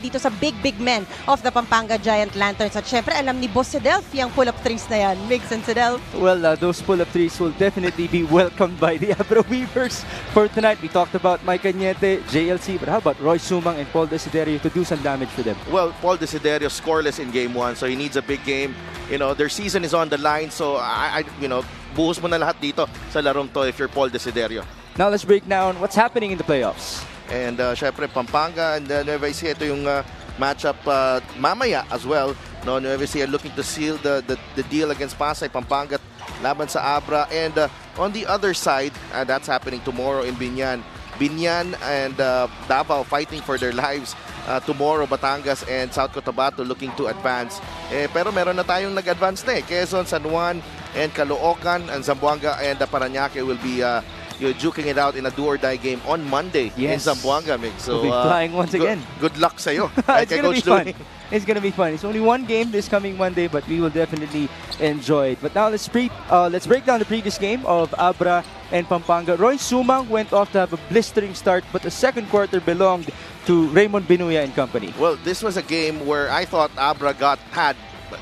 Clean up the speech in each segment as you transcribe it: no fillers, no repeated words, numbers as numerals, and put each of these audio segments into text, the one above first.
dito sa big men of the Pampanga Giant Lanterns. At syempre, alam ni Boss Sedelf yung pull-up threes na yan. Migs and Sedelf. Well, those pull-up threes will definitely be welcomed by the Abra Weavers for tonight. We talked about Mike Cañete, JLC, but how about Roy Sumang and Paul Desiderio to do some damage for them? Well, Paul Desiderio scoreless in game 1, so he needs a big game. You know, their season is on the line, so buhos mo na lahat dito sa larong to if you're Paul Desiderio. Now let's break down what's happening in the playoffs. And syempre Pampanga and Nueva Ecija, ito yung matchup mamaya as well. No, Nueva Ecija looking to seal the deal against Pasay. Pampanga laban sa Abra. And on the other side, that's happening tomorrow in Binyan. Binyan and Davao fighting for their lives. Tomorrow, Batangas and South Cotabato looking to advance. Pero meron na tayong nag-advance na Quezon, San Juan, and Caloocan, and Zamboanga and Parañaque will be you're duking it out in a do-or-die game on Monday in Zamboanga, Mig. So, we'll be flying once again. Good luck sa'yo. It's going to be fun. It's going to be fun. It's only one game this coming Monday, but we will definitely enjoy it. But now let's break down the previous game of Abra and Pampanga. Roy Sumang went off to have a blistering start, but the second quarter belonged to Raymond Binuya and company. Well, this was a game where I thought Abra had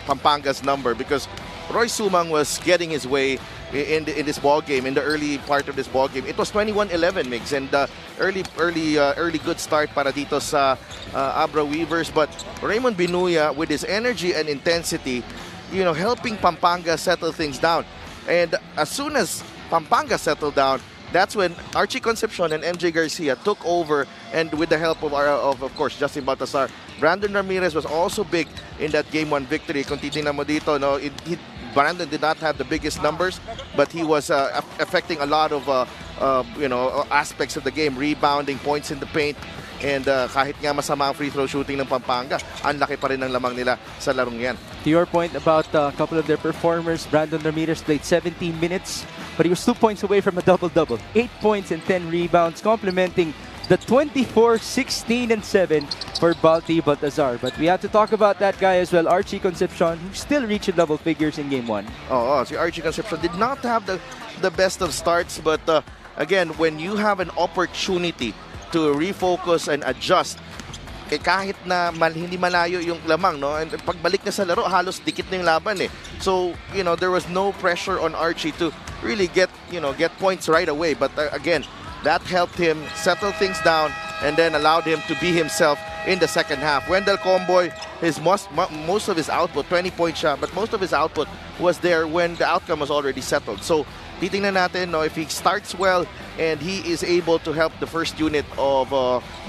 Pampanga's number because Roy Sumang was getting his way in this ball game, in the early part of this ball game. It was 21-11, Migs, and early good start para dito sa Abra Weavers. But Raymond Binuya, with his energy and intensity, helping Pampanga settle things down. And as soon as Pampanga settled down, that's when Archie Concepcion and MJ Garcia took over, and with the help of course, Justin Baltasar. Brandon Ramirez was also big in that Game 1 victory. Kung titingnan mo dito, Brandon did not have the biggest numbers, but he was affecting a lot of aspects of the game, rebounding, points in the paint, and kahit nga masama ang free throw shooting ng Pampanga, ang laki pa rin ng lamang nila sa larong yan. To your point about a couple of their performers, Brandon Ramirez played 17 minutes, but he was 2 points away from a double-double. 8 points and 10 rebounds, complementing the 24, 16, and 7 for Balti Baltazar. But we have to talk about that guy as well, Archie Concepcion, who still reached double figures in Game 1. Si Archie Concepcion did not have the best of starts, but again, when you have an opportunity to refocus and adjust, kahit na hindi malayo yung lamang, and pagbalik niya sa laro, halos dikit na yung laban So, there was no pressure on Archie to really get points right away. But again, that helped him settle things down and then allowed him to be himself in the second half. Wendell Comboy, most of his output, 20-point shot, but most of his output was there when the outcome was already settled. So, titingnan natin if he starts well and he is able to help the first unit of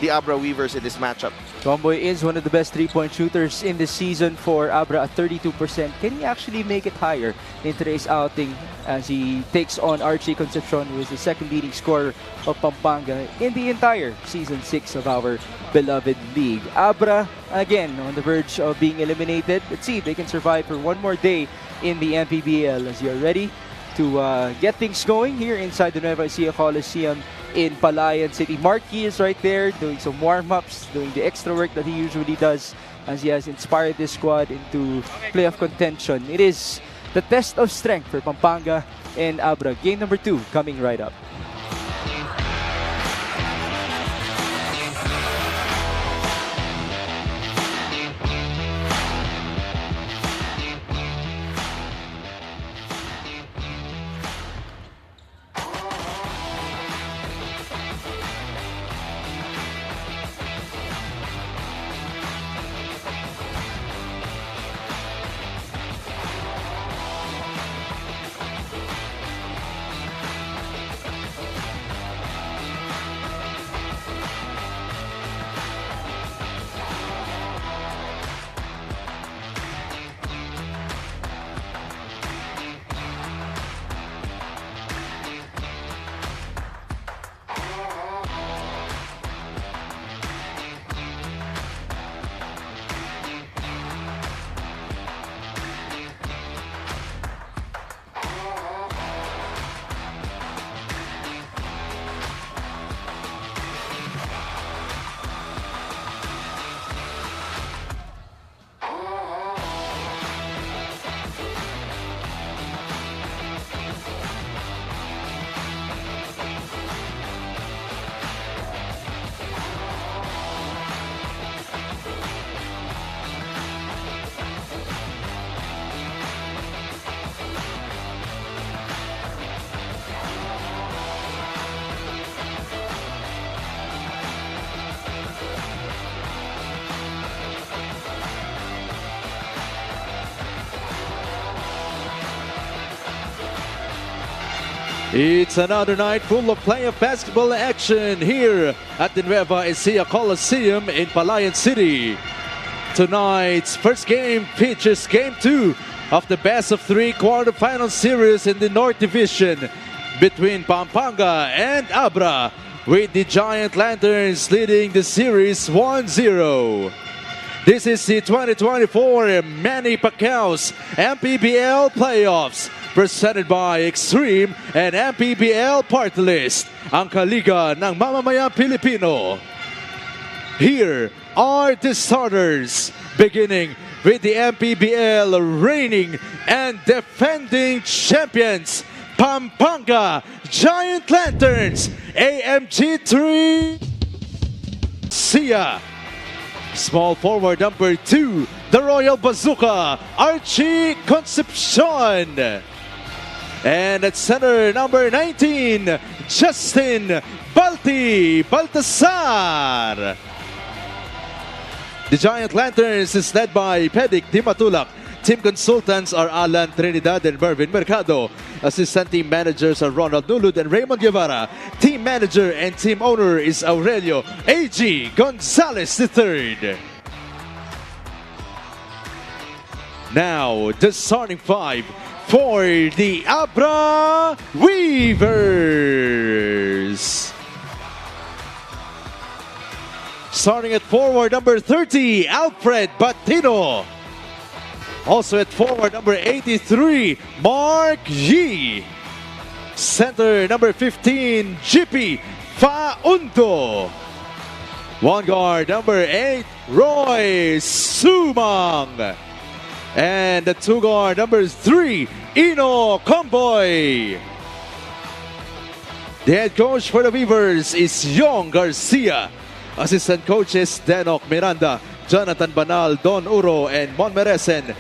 the Abra Weavers in this matchup. Comboy is one of the best three-point shooters in this season for Abra at 32%. Can he actually make it higher in today's outing as he takes on Archie Concepcion, who is the second leading scorer of Pampanga in the entire Season 6 of our beloved league? Abra, again, on the verge of being eliminated. Let's see if they can survive for one more day in the MPBL as you're ready to get things going here inside the Nueva Ecija Coliseum in Palayan City. Marky is right there doing some warm-ups, doing the extra work that he usually does as he has inspired this squad into playoff contention. It is the test of strength for Pampanga and Abra. Game number 2 coming right up. It's another night full of playoff basketball action here at the Nueva Ecija Coliseum in Palayan City. Tonight's first game features Game 2 of the best-of-3 quarterfinal series in the North Division between Pampanga and Abra, with the Giant Lanterns leading the series 1-0. This is the 2024 Manny Pacquiao's MPBL Playoffs, presented by Extreme and MPBL Party List, ang kaliga ng mamamayang Pilipino. Here are the starters, beginning with the MPBL reigning and defending champions, Pampanga Giant Lanterns, AMG3 Sia. Small forward number 2, the Royal Bazooka, Archie Concepcion. And at center, number 19, Justin Baltasar. The Giant Lanterns is led by Pedic Dimatulak. Team consultants are Alan Trinidad and Mervin Mercado. Assistant team managers are Ronald Nulud and Raymond Guevara. Team manager and team owner is Aurelio A.G. Gonzalez III. Now, the starting five for the Abra Weavers. Starting at forward, number 30, Alfred Batino. Also at forward, number 83, Mark Yee. Center, number 15, GP Faundo. One guard, number 8, Roy Sumang. And the two guard, number 3, Ino Comboy. The head coach for the Weavers is Yong Garcia. Assistant coaches, Denok Miranda, Jonathan Banal, Don Uro, and Mon Meresen.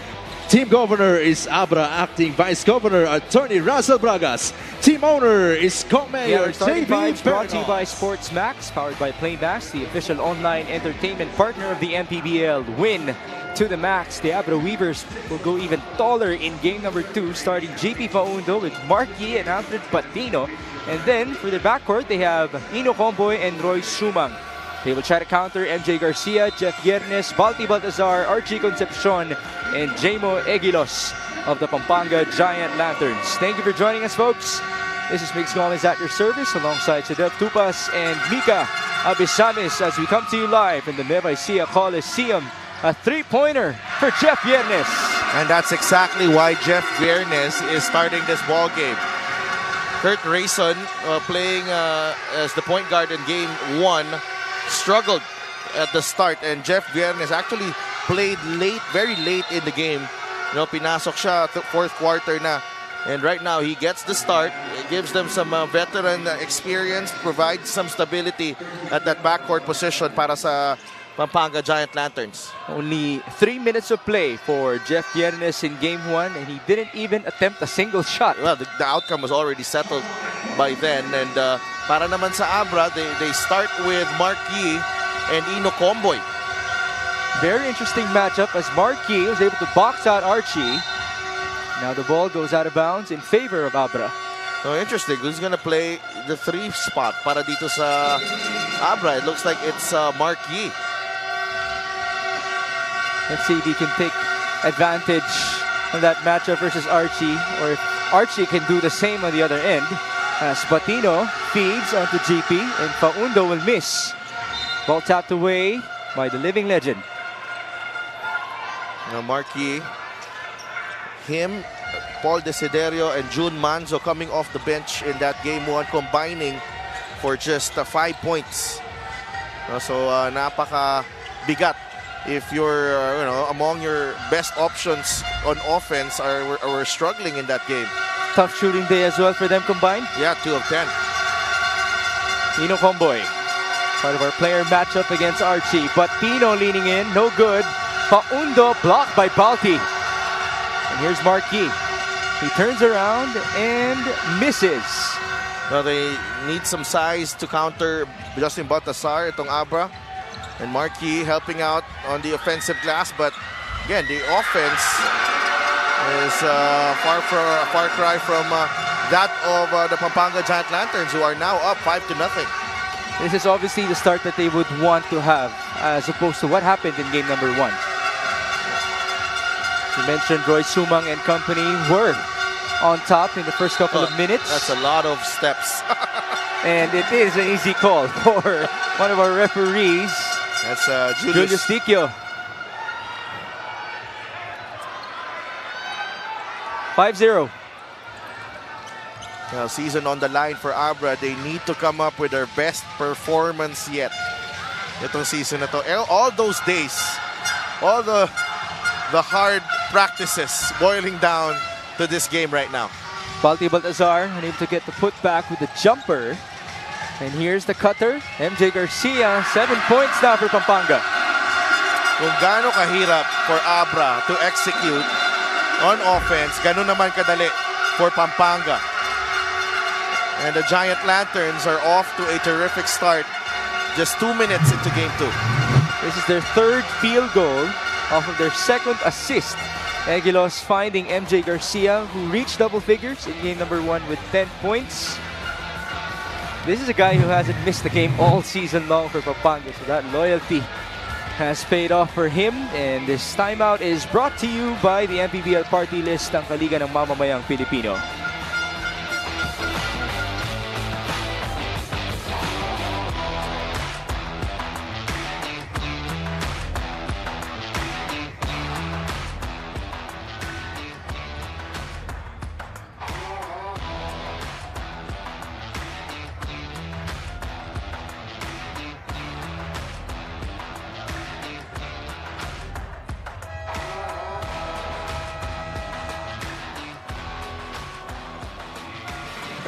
Team governor is Abra. Acting vice governor, attorney Russell Bragas. Team owner is co-mayor JB brought to you by Sports Max, powered by PlayMax, the official online entertainment partner of the MPBL. Win to the max. The Abra Weavers will go even taller in game number 2, starting JP Faundo with Marky and Alfred Patino. And then for the backcourt, they have Ino Comboy and Roy Sumang. They will try to counter MJ Garcia, Jeff Yernes, Balti Baltazar, Archie Concepcion, and Jamo Egilos of the Pampanga Giant Lanterns. Thank you for joining us, folks. This is Mix Gomez at your service, alongside Sadel Tupas and Mika Abisamis, as we come to you live in the Nueva Ecija Coliseum. A three-pointer for Jeff Yernes. And that's exactly why Jeff Yernes is starting this ball game. Kurt Rayson, playing as the point guard in game 1, struggled at the start, and Jeff Viernes actually played late, very late in the game. You know, pinasok siya fourth quarter na, and right now he gets the start. It gives them some veteran experience, provides some stability at that backcourt position para sa Pampanga Giant Lanterns. Only 3 minutes of play for Jeff Viernes in game 1, and he didn't even attempt a single shot. Well, the outcome was already settled by then, and para naman sa Abra, they start with Mark Yee and Ino Comboy. Very interesting matchup, as Mark Yee was able to box out Archie. Now the ball goes out of bounds in favor of Abra. So interesting, who's gonna play the 3 spot para dito sa Abra? It looks like it's Mark Yee. Let's see if he can take advantage of that matchup versus Archie, or if Archie can do the same on the other end. As Patino feeds onto GP, and Faundo will miss. Ball tapped away by the living legend. Now Marquis, him, Paul Desiderio, and June Manzo coming off the bench in that game 1, combining for just 5 points. So napaka bigat if you're among your best options on offense are struggling in that game. Tough shooting day as well for them combined. Yeah, 2 of 10. Ino Comboy, part of our player matchup against Archie. But Pino leaning in, no good. Faundo blocked by Balti. And here's Marquis. He turns around and misses. Now they need some size to counter Justin Baltasar, itong Abra. And Marquis helping out on the offensive glass, but again, the offense is far cry from that of the Pampanga Giant Lanterns, who are now up 5-0. This is obviously the start that they would want to have, as opposed to what happened in game number 1. You mentioned Roy Sumang and company were on top in the first couple of minutes. That's a lot of steps. And it is an easy call for one of our referees. That's Julius Diquio. 5-0. Well, season on the line for Abra. They need to come up with their best performance yet. Itong season na to. All those days, all the hard practices boiling down to this game right now. Balti Baltazar unable to get the putback with the jumper. And here's the cutter. MJ Garcia, 7 points now for Pampanga. Kung gaano kahirap for Abra to execute on offense, ganun naman kadali for Pampanga. And the Giant Lanterns are off to a terrific start just 2 minutes into game 2. This is their 3rd field goal off of their 2nd assist. Aguilos finding MJ Garcia, who reached double figures in game number 1 with 10 points. This is a guy who hasn't missed the game all season long for Pampanga, so that loyalty has paid off for him. And this timeout is brought to you by the MPBL Party List ng Kaliga ng Mamamayang Pilipino.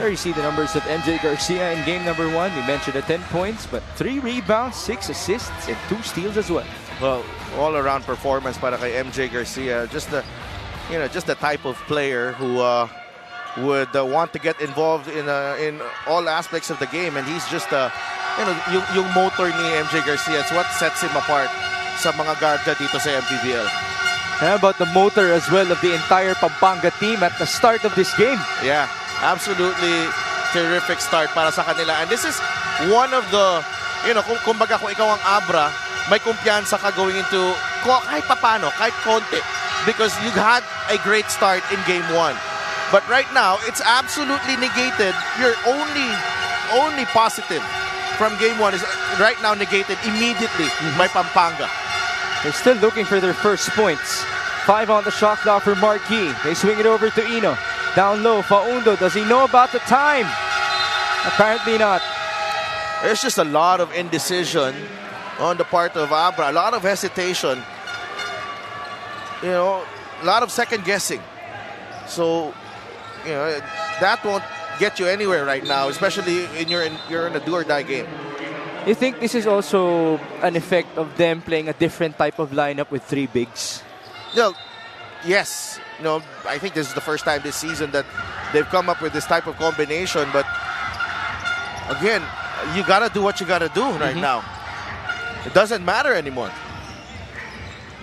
There you see the numbers of MJ Garcia in game number 1. We mentioned the 10 points, but 3 rebounds, 6 assists, and 2 steals as well. Well, all-around performance para kay MJ Garcia. Just the type of player who would want to get involved in all aspects of the game, and he's just yung motor ni MJ Garcia. It's what sets him apart sa mga guards dito sa MPBL. How about the motor as well of the entire Pampanga team at the start of this game? Yeah. Absolutely terrific start para sa kanila. And this is one of the, kumbaga kung ikaw ang Abra, may kumpiyansa ka going into kahit papano, kahit konti. Because you had a great start in game 1. But right now, it's absolutely negated. Your only positive from game 1 is right now negated immediately by Pampanga. They're still looking for their first points. 5 on the shot clock for Marquis. They swing it over to Ino. Down low, Faundo. Does he know about the time? Apparently not. There's just a lot of indecision on the part of Abra. A lot of hesitation. A lot of second guessing. So, that won't get you anywhere right now, especially when you're in a do or die game. You think this is also an effect of them playing a different type of lineup with 3 bigs? Yes. I think this is the first time this season that they've come up with this type of combination. But again, you gotta do what you gotta do right now. It doesn't matter anymore.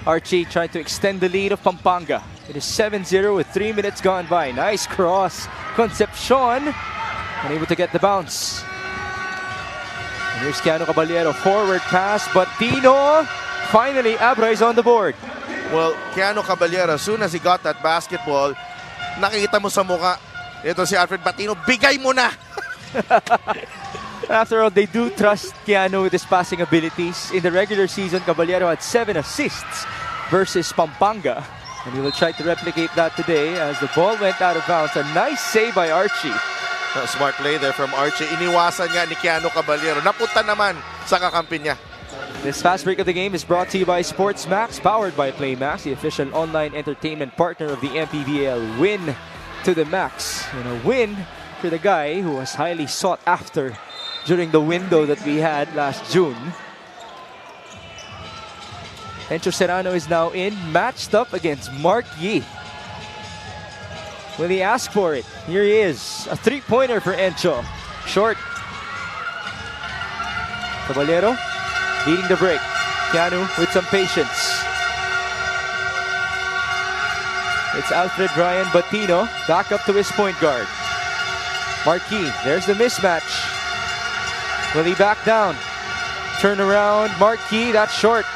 Archie trying to extend the lead of Pampanga. It is 7-0 with 3 minutes gone by. Nice cross. Concepcion unable to get the bounce. And here's Keanu Caballero. Forward pass. Batino. Finally, Abra is on the board. Well, Keanu Caballero, as soon as he got that basketball, nakita mo sa mukha, ito si Alfred Batino, bigay mo na! After all, they do trust Keanu with his passing abilities. In the regular season, Caballero had 7 assists versus Pampanga. And he will try to replicate that today as the ball went out of bounds. A nice save by Archie. A smart play there from Archie. Iniwasan niya ni Keanu Caballero. Napunta naman sa kakampi niya. This fast break of the game is brought to you by Sports Max, powered by Playmax, the official online entertainment partner of the MPBL. Win to the max. And a win for the guy who was highly sought after during the window that we had last June. Encho Serrano is now in, matched up against Mark Yee. Will he ask for it? Here he is. A 3-pointer for Encho. Short. Caballero leading the break. Keanu with some patience. It's Alfred Ryan Batino back up to his point guard. Marquis, there's the mismatch. Will he back down? Turn around, Marquis, that's short.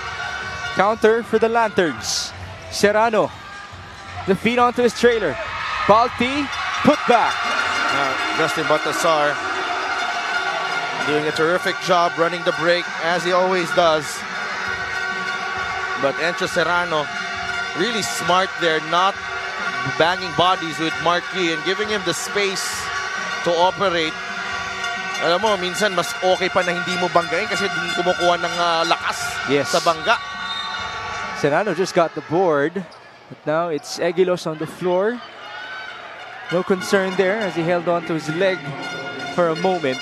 Counter for the Lanterns. Serrano, the feed onto his trailer. Balti, put back. Justin Baltasar doing a terrific job running the break, as he always does. But Encho Serrano, really smart there, not banging bodies with Marquis and giving him the space to operate. Alam mo, minsan mas okay pa na hindi mo banggain kasi hindi kumukuha ng lakas sa bangga. Serrano just got the board. But now it's Egilos on the floor. No concern there as he held on to his leg for a moment.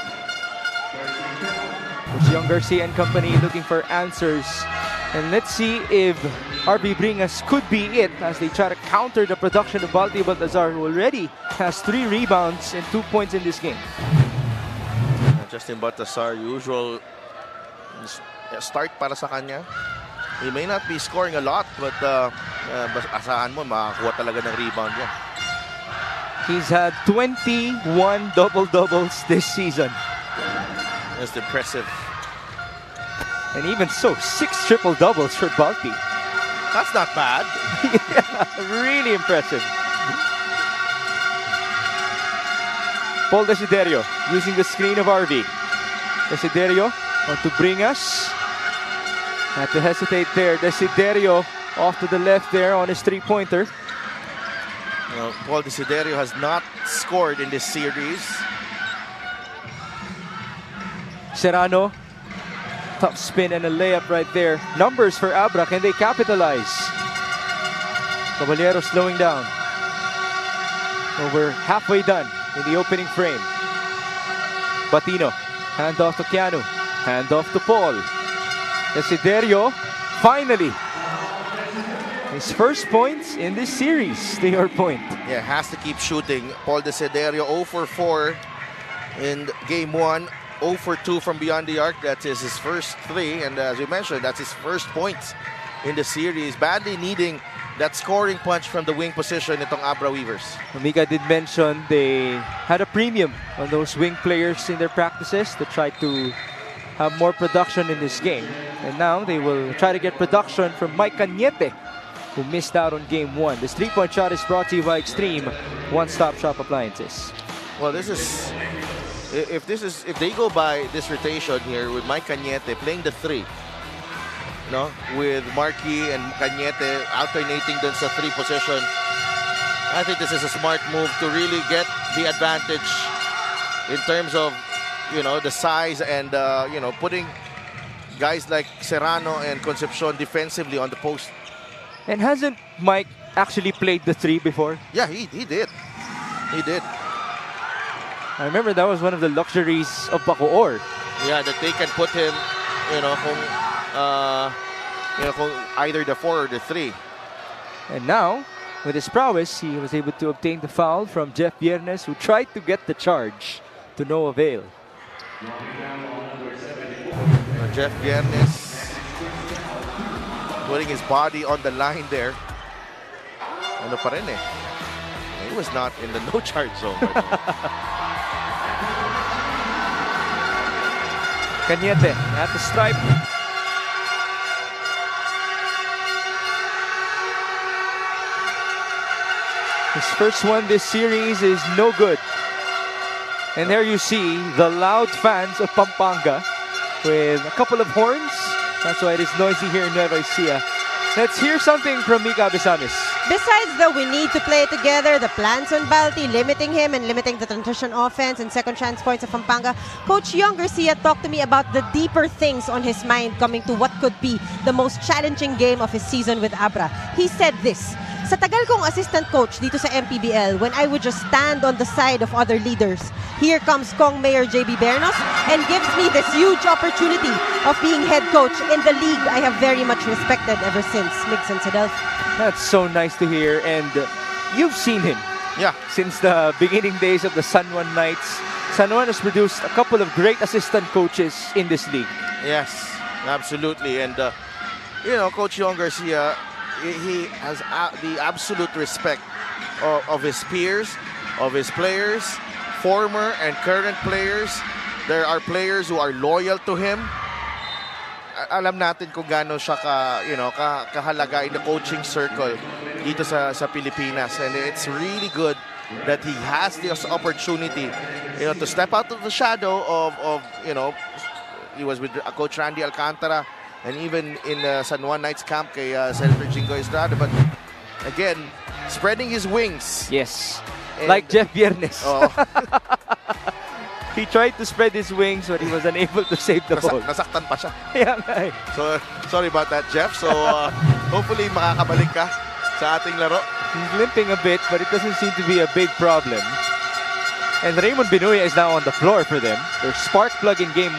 Young Garcia and company looking for answers. And let's see if RB Bringas could be it as they try to counter the production of Balti Baltazar, who already has 3 rebounds and 2 points in this game. Justin Baltasar, usual start para sa kanya. He may not be scoring a lot, but asahan mo, makakuha talaga ng rebound yan. He's had 21 double-doubles this season. That's impressive. And even so, 6 triple-doubles for Balti. That's not bad. Yeah, really impressive. Paul Desiderio using the screen of RV. Desiderio on to Bringas. Had to hesitate there. Desiderio off to the left there on his 3-pointer. Paul Desiderio has not scored in this series. Serrano, top spin and a layup right there. Numbers for Abra, can they capitalize? Caballero slowing down. We're halfway done in the opening frame. Batino, hand off to Keanu, hand off to Paul. Desiderio, finally, his first points in this series. To your point. Yeah, has to keep shooting. Paul Desiderio 0 for 4 in game 1. 0 for 2 from beyond the arc. That is his first 3. And as you mentioned, that's his first points in the series. Badly needing that scoring punch from the wing position itong Abra Weavers. Mika did mention they had a premium on those wing players in their practices to try to have more production in this game. And now they will try to get production from Mike Cañete, who missed out on game 1. This 3-point shot is brought to you by Extreme One-Stop Shop Appliances. Well, this is if they go by this rotation here with Mike Cañete playing the 3, no, with Marquis and Cañete alternating dun sa 3 position, I think this is a smart move to really get the advantage in terms of, you know, the size and you know, putting guys like Serrano and Concepcion defensively on the post. And hasn't Mike actually played the 3 before? Yeah, he did. He did. I remember that was one of the luxuries of Bacoor. Yeah, that they can put him, you know, kung either the 4 or the 3. And now, with his prowess, he was able to obtain the foul from Jeff Viernes, who tried to get the charge to no avail. Jeff Viernes putting his body on the line there. Ano pa rin eh. He was not in the no charge zone. Cañete at the stripe. His first one this series is no good. And there you see the loud fans of Pampanga with a couple of horns. That's why it is noisy here in Nueva Ecija. Let's hear something from Mika Abesamis. Besides the we need to play together, the plans on Balti, limiting him and limiting the transition offense and second chance points of Pampanga, Coach Young Garcia talked to me about the deeper things on his mind coming to what could be the most challenging game of his season with Abra. He said this: sa tagal kong assistant coach dito sa MPBL, when I would just stand on the side of other leaders, here comes Kong Mayor JB Bernos and gives me this huge opportunity of being head coach in the league I have very much respected ever since. Migs and Sadelf. That's so nice to hear, and you've seen him. Yeah. Since the beginning days of the San Juan Knights. San Juan has produced a couple of great assistant coaches in this league. Yes, absolutely. And, you know, Coach Young Garcia, he has the absolute respect of his peers, of his players, former and current players. There are players who are loyal to him. Alam natin kung gaano siya kahalaga in the coaching circle dito sa Pilipinas, and it's really good that he has this opportunity, to step out of the shadow of he was with Coach Randy Alcantara, and even in San Juan Knights camp kay Senator Jingo Estrada, but again, spreading his wings. Yes, and, like Jeff Viernes. Oh. He tried to spread his wings, but he was unable to save the ball. Nasaktan pa siya. Yeah, so, sorry about that, Jeff. So, hopefully makakabalik ka sa ating laro. He's limping a bit, but it doesn't seem to be a big problem. And Raymond Binuya is now on the floor for them. Their spark plug in Game 1.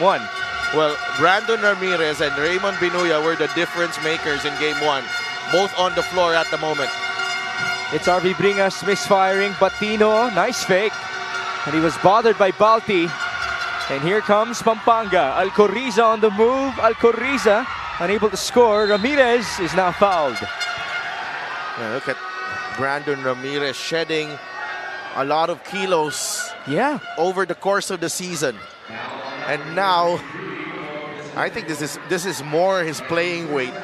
Well, Brandon Ramirez and Raymond Binuya were the difference makers in Game 1. Both on the floor at the moment. It's RV Bringas misfiring. Batino, nice fake. And he was bothered by Balti. And here comes Pampanga. Alcoriza on the move. Alcoriza unable to score. Ramirez is now fouled. Yeah, look at Brandon Ramirez shedding a lot of kilos over the course of the season. And now, I think this is more his playing weight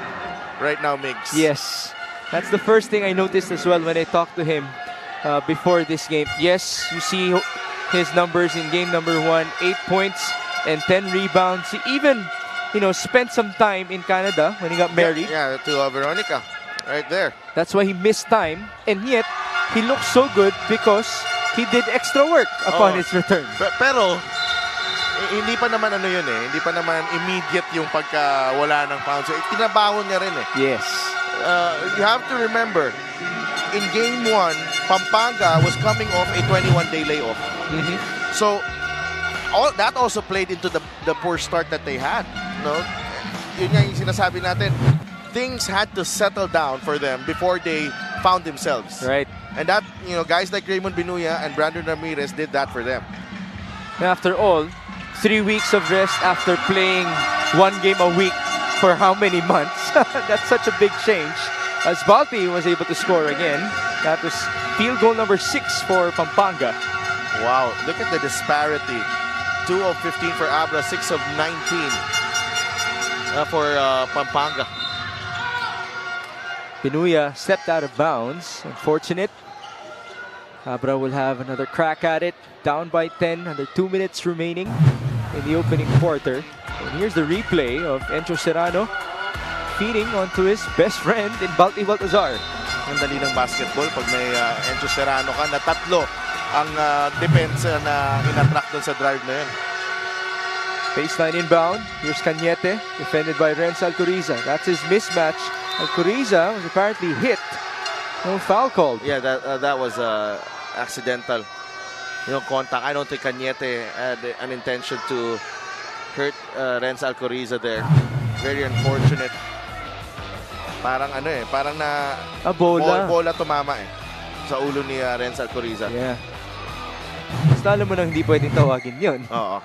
right now, Migs. Yes. That's the first thing I noticed as well when I talked to him before this game. Yes, you see his numbers in game number 1, 8 points and 10 rebounds. He even, spent some time in Canada when he got married. Yeah, to Veronica, right there. That's why he missed time, and yet he looked so good because he did extra work upon his return. Pero hindi pa naman hindi pa naman immediate yung pagkawala ng pounds. Tinabawon niya rin eh. Yes. You have to remember, in Game 1, Pampanga was coming off a 21-day layoff. So, that also played into the poor start that they had. Yun nga yung sinasabi natin. Things had to settle down for them before they found themselves. Right. And that, guys like Raymond Binuya and Brandon Ramirez did that for them. After all, 3 weeks of rest after playing 1 game a week for how many months? That's such a big change. As Balti was able to score again. That was field goal number 6 for Pampanga. Wow, look at the disparity. 2 of 15 for Abra, 6 of 19 for Pampanga. Binuya stepped out of bounds. Unfortunate. Abra will have another crack at it. Down by 10, under 2 minutes remaining in the opening quarter. And here's the replay of Encho Serrano feeding onto his best friend in Balti Baltazar. Ang dali ng basketball pag may Encho Serrano ka na tatlo ang depensa na in-attract dun sa drive na yun. Baseline inbound. Here's Cañete, defended by Renz Alcoriza. That's his mismatch. Alcoriza was apparently hit. No foul called. Yeah, that was accidental. Contact. I don't think Cañete had an intention to hurt Renz Alcoriza there. Very unfortunate. Parang parang na bola tumama sa ulo ni Renz Alcoriza. Yeah. Basta alam mo nang hindi pwedeng tawagin yun. Oo.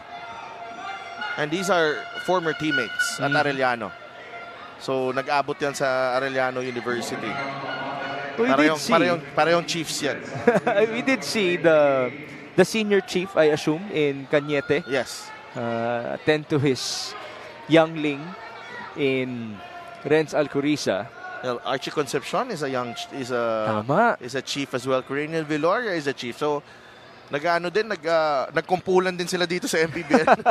And these are former teammates at Arellano. So nag-abot yan sa Arellano University. Parehong Chiefs yan. We did see the senior chief, I assume, in Cañete. Yes. Attend to his youngling in Renz Alcoriza. Well, Archie Concepcion is a chief as well. Coriniel Viloria is a chief. So nagkumpulan din sila dito sa MPBL.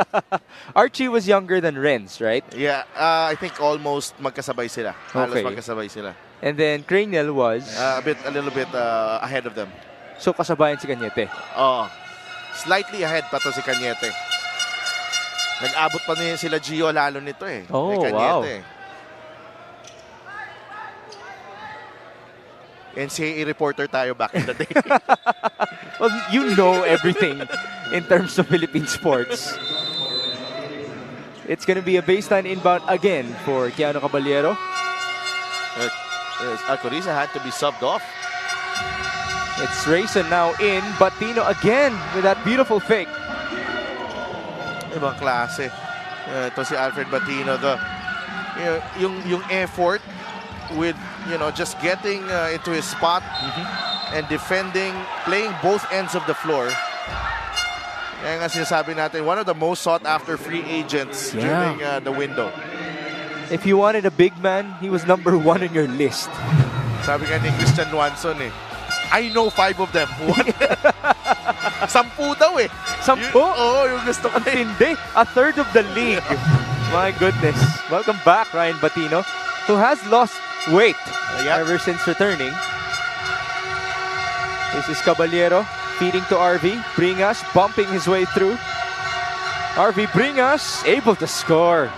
Archie was younger than Renz, right? Yeah, I think almost magkasabay sila. Halos Okay. magkasabay sila. And then Craniel was A little bit ahead of them. so kasabayan si Cañete. Slightly ahead pa to si Cañete. Nag-abot pa niya sila Gio lalo nito eh. Oh, kay wow. Cañete. NCAA reporter tayo back in the day. Well, you know everything in terms of Philippine sports. It's going to be a baseline inbound again for Keanu Caballero. Alcoriza had to be subbed off. It's Rayson now in. Batino again with that beautiful fake. Ibang klase. Ito si Alfred Batino. Yung effort with just getting into his spot and defending, playing both ends of the floor. Kaya nga sinasabi natin, one of the most sought-after free agents during the window. If you wanted a big man, he was number 1 on your list. Sabi nga ni Christian Wanson I know 5 of them. What? 10 daw eh. 10? Oo, yung gusto ko Hindi. A third of the league. My goodness. Welcome back, Ryan Batino, who has lost weight ever since returning. This is Caballero feeding to RV. Bringas bumping his way through. RV Bringas able to score.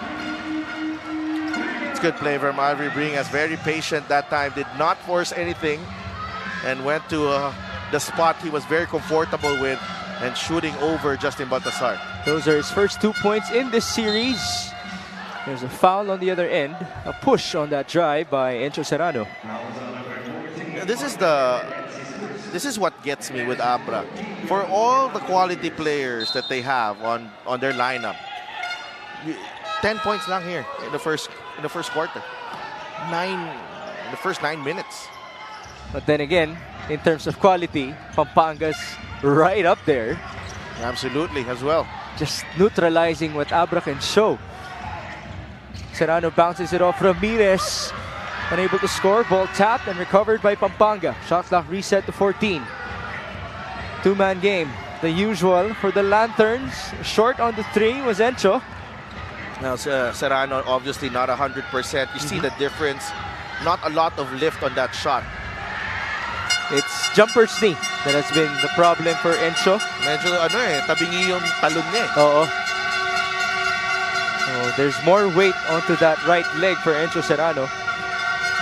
It's good play from RV Bringas. Very patient that time. Did not force anything. And went to the spot he was very comfortable with and shooting over Justin Baltasar. Those are his first 2 points in this series. There's a foul on the other end. A push on that drive by Encho Serrano. This is what gets me with Abra. For all the quality players that they have on their lineup, 10 points lang here in the first quarter. In the first 9 minutes. But then again, in terms of quality, Pampanga's right up there. Absolutely, as well. Just neutralizing what Abra can show. Serrano bounces it off Ramirez. Unable to score. Ball tapped and recovered by Pampanga. Shot clock reset to 14. Two-man game. The usual for the Lanterns. Short on the 3 was Encho. Now, Serrano obviously not 100%. You see the difference. Not a lot of lift on that shot. It's jumper's knee that has been the problem for Encho. Medyo tabingi yung talon niya Oo. So there's more weight onto that right leg for Encho Serrano.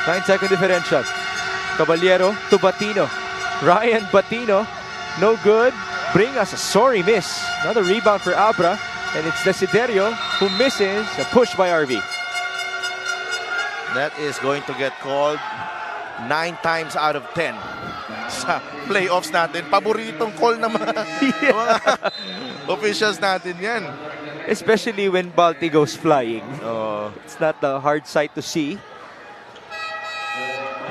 9-second differential. Caballero to Batino. Ryan Batino, no good. Bring us a sorry miss. Another rebound for Abra. And it's Desiderio who misses a push by RV. That is going to get called 9 times out of 10 sa playoffs natin. Paboritong call ng mga officials natin yan. Especially when Balti goes flying. It's not a hard sight to see.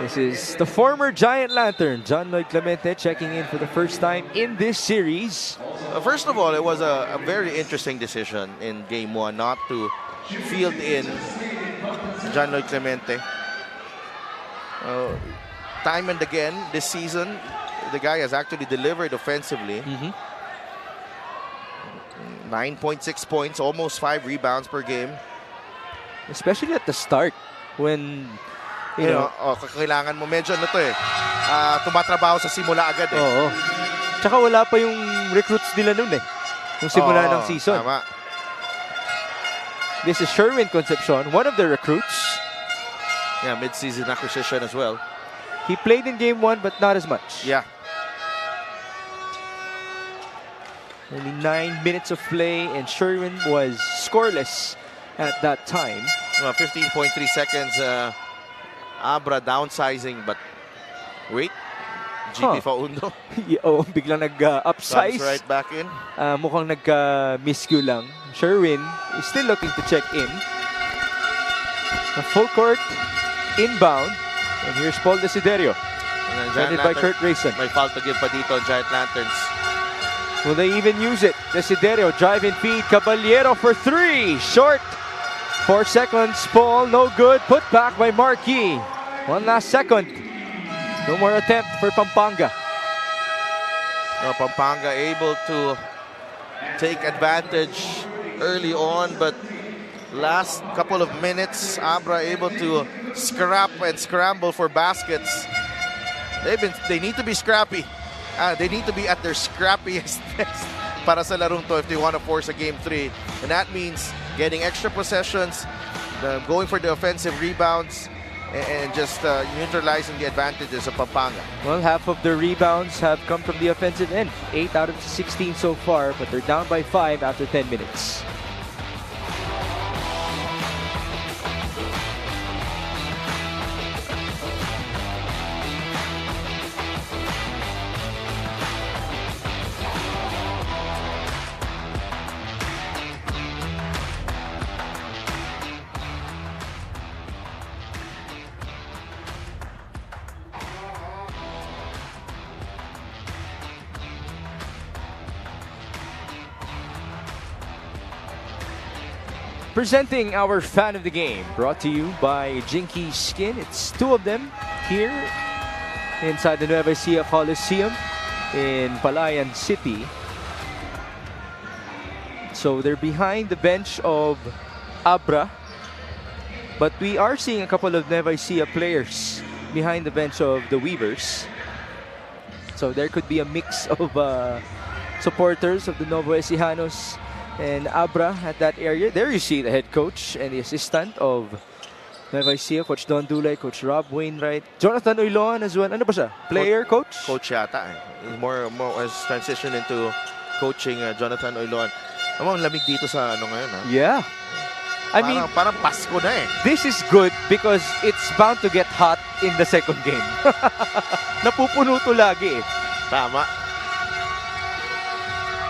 This is the former Giant Lantern, John Lloyd Clemente, checking in for the first time in this series. First of all, it was a very interesting decision in Game 1 not to field in John Lloyd Clemente. Time and again this season, the guy has actually delivered offensively. 9.6 points, almost 5 rebounds per game. Especially at the start when you know, kailangan mo medyo tumatrabaho sa simula agad eh. Oo. Tsaka wala pa yung recruits nila nun eh. Yung simula ng season. Tama. This is Sherwin Concepcion, one of the recruits. Yeah, mid-season acquisition as well. He played in Game 1 but not as much. Yeah. Only 9 minutes of play and Sherwin was scoreless at that time. 15.3 seconds. Abra downsizing, but wait. GP Faundo. Biglang nag-upsize. Comes right back in. Mukhang nagka-miscue lang. Sherwin is still looking to check in. The full court inbound. And here's Paul Desiderio. Defended by Kurt Rayson. May foul to give pa dito on Giant Lanterns. Will they even use it? Desiderio, drive and feed. Caballero for 3. Short. 4 seconds. Paul, no good. Put back by Marquis. One last second. No more attempt for Pampanga. Pampanga able to take advantage early on, but last couple of minutes, Abra able to scrap and scramble for baskets. They need to be scrappy. They need to be at their scrappiest para sa larong to if they want to force a game 3. And that means getting extra possessions, going for the offensive rebounds, and just neutralizing the advantages of Pampanga. Well, half of the rebounds have come from the offensive end. 8 out of 16 so far, but they're down by 5 after 10 minutes. Presenting our fan of the game, brought to you by Jinky Skin. It's two of them here inside the Nueva Ecija Coliseum in Palayan City. So they're behind the bench of Abra, but we are seeing a couple of Nueva Ecija players behind the bench of the Weavers. So there could be a mix of supporters of the Nueva Ecijanos and Abra at that area. There you see the head coach and the assistant of Nueva Ecija, Coach Don Dulay, Coach Rob Wainwright, Jonathan Oiloan as well. Ano ba siya? Player, coach? Coach yata. More has transitioned into coaching Jonathan Oiloan. Ang lamig dito sa ano ngayon, ha? Yeah. I mean, parang Pasko na eh. This is good because it's bound to get hot in the second game. Napupuno to lagi eh. Tama.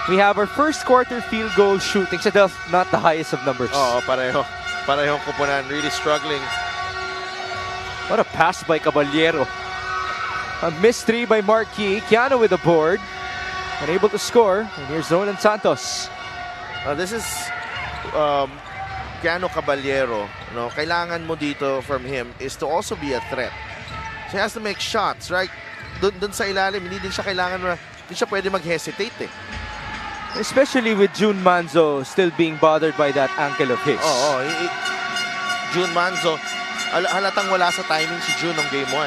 We have our first quarter field goal shooting. So that's not the highest of numbers. Oo, pareho. Parehong kupunan. Really struggling. What a pass by Caballero. A missed three by Marquis. Keanu with the board. Unable to score. And here's Ronan Santos. This is Keanu Caballero. No, kailangan mo dito from him is to also be a threat. So he has to make shots, right? Dun sa ilalim, hindi din siya kailangan, hindi siya pwede mag-hesitate eh. Especially with June Manzo still being bothered by that ankle of his. Oo, June Manzo, halatang wala sa timing si June ng game 1.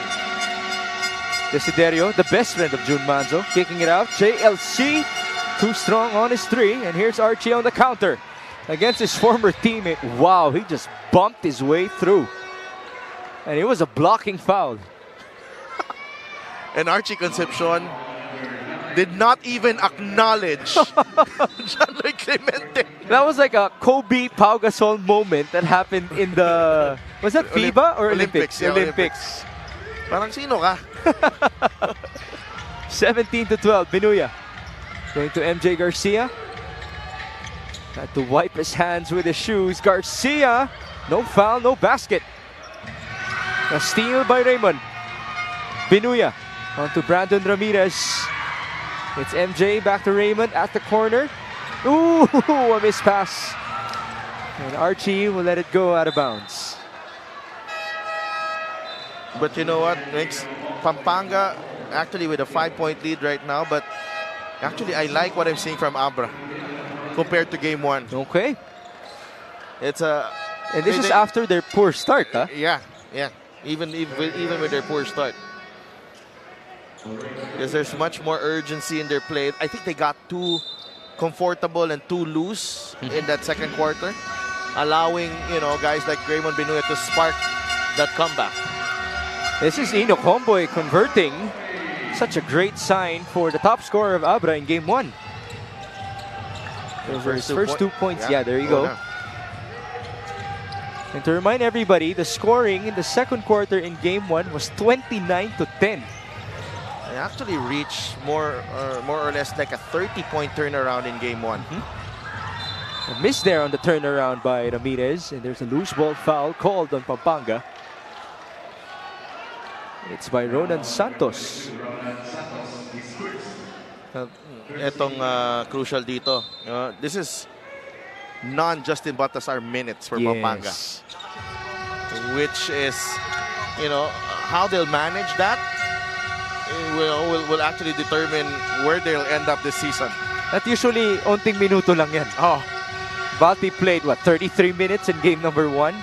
Desiderio, the best friend of June Manzo, kicking it out. JLC, too strong on his three. And here's Archie on the counter against his former teammate. Wow, he just bumped his way through. And it was a blocking foul. And Archie Concepcion did not even acknowledge John-Lloyd Clemente. That was like a Kobe Pau Gasol moment that happened in the... Was that FIBA or Olympics? Yeah, Olympics. Parang sino ka? 17-12, Binuya. Going to MJ Garcia. Had to wipe his hands with his shoes. Garcia, no foul, no basket. A steal by Raymond. Binuya on to Brandon Ramirez. It's MJ back to Raymond at the corner. Ooh, a missed pass. And Archie will let it go out of bounds. But you know what, Mix? Pampanga actually with a 5-point lead right now, but actually I like what I'm seeing from Abra compared to game 1. Okay. It's a... And this is after their poor start, huh? Yeah. Even with their poor start. Because there's much more urgency in their play. I think they got too comfortable and too loose in that second quarter, allowing, guys like Raymond Binuya to spark that comeback. This is Enoch Homboy converting. Such a great sign for the top scorer of Abra in game 1. Those were his first 2 points. Yeah, there you go. And to remind everybody, the scoring in the second quarter in game 1 was 29-10. They actually reached more or less like a 30-point turnaround in game 1. A miss there on the turnaround by Ramirez, and there's a loose ball foul called on Pampanga. It's by Ronan Santos. Etong crucial dito. This is non-Justin Baltazar minutes for Pampanga. Which is, how they'll manage that will actually determine where they'll end up this season. At usually, onting minuto lang yan. Balti played, 33 minutes in game number 1.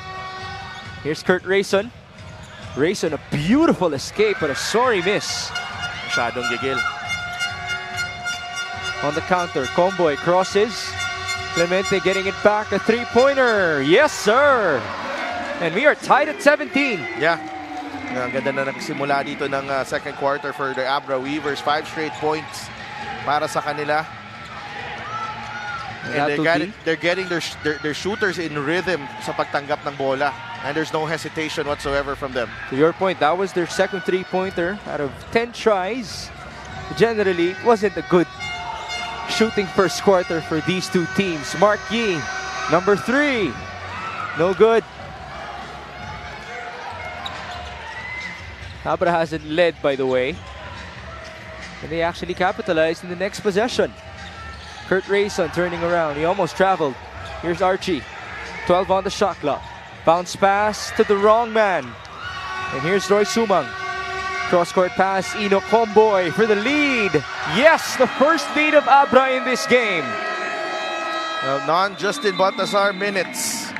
Here's Kurt Rayson. Rayson, a beautiful escape, but a sorry miss. Masyadong gigil. On the counter, Comboy crosses. Clemente getting it back, a three-pointer. Yes, sir! And we are tied at 17. Yeah. Ang ganda na nagsimula dito ng second quarter for the Abra Weavers. 5 straight points para sa kanila. And they're getting their shooters in rhythm sa pagtanggap ng bola. And there's no hesitation whatsoever from them. To your point, that was their second three-pointer out of 10 tries. Generally, it wasn't a good shooting first quarter for these two teams. Mark Yee, number 3. No good. Abra hasn't led, by the way. And they actually capitalized in the next possession. Kurt Rayson turning around. He almost traveled. Here's Archie. 12 on the shot clock. Bounce pass to the wrong man. And here's Roy Sumang. Cross-court pass, Ino Comboy for the lead. Yes, the first lead of Abra in this game. Well, non-Justin Baltazar minutes.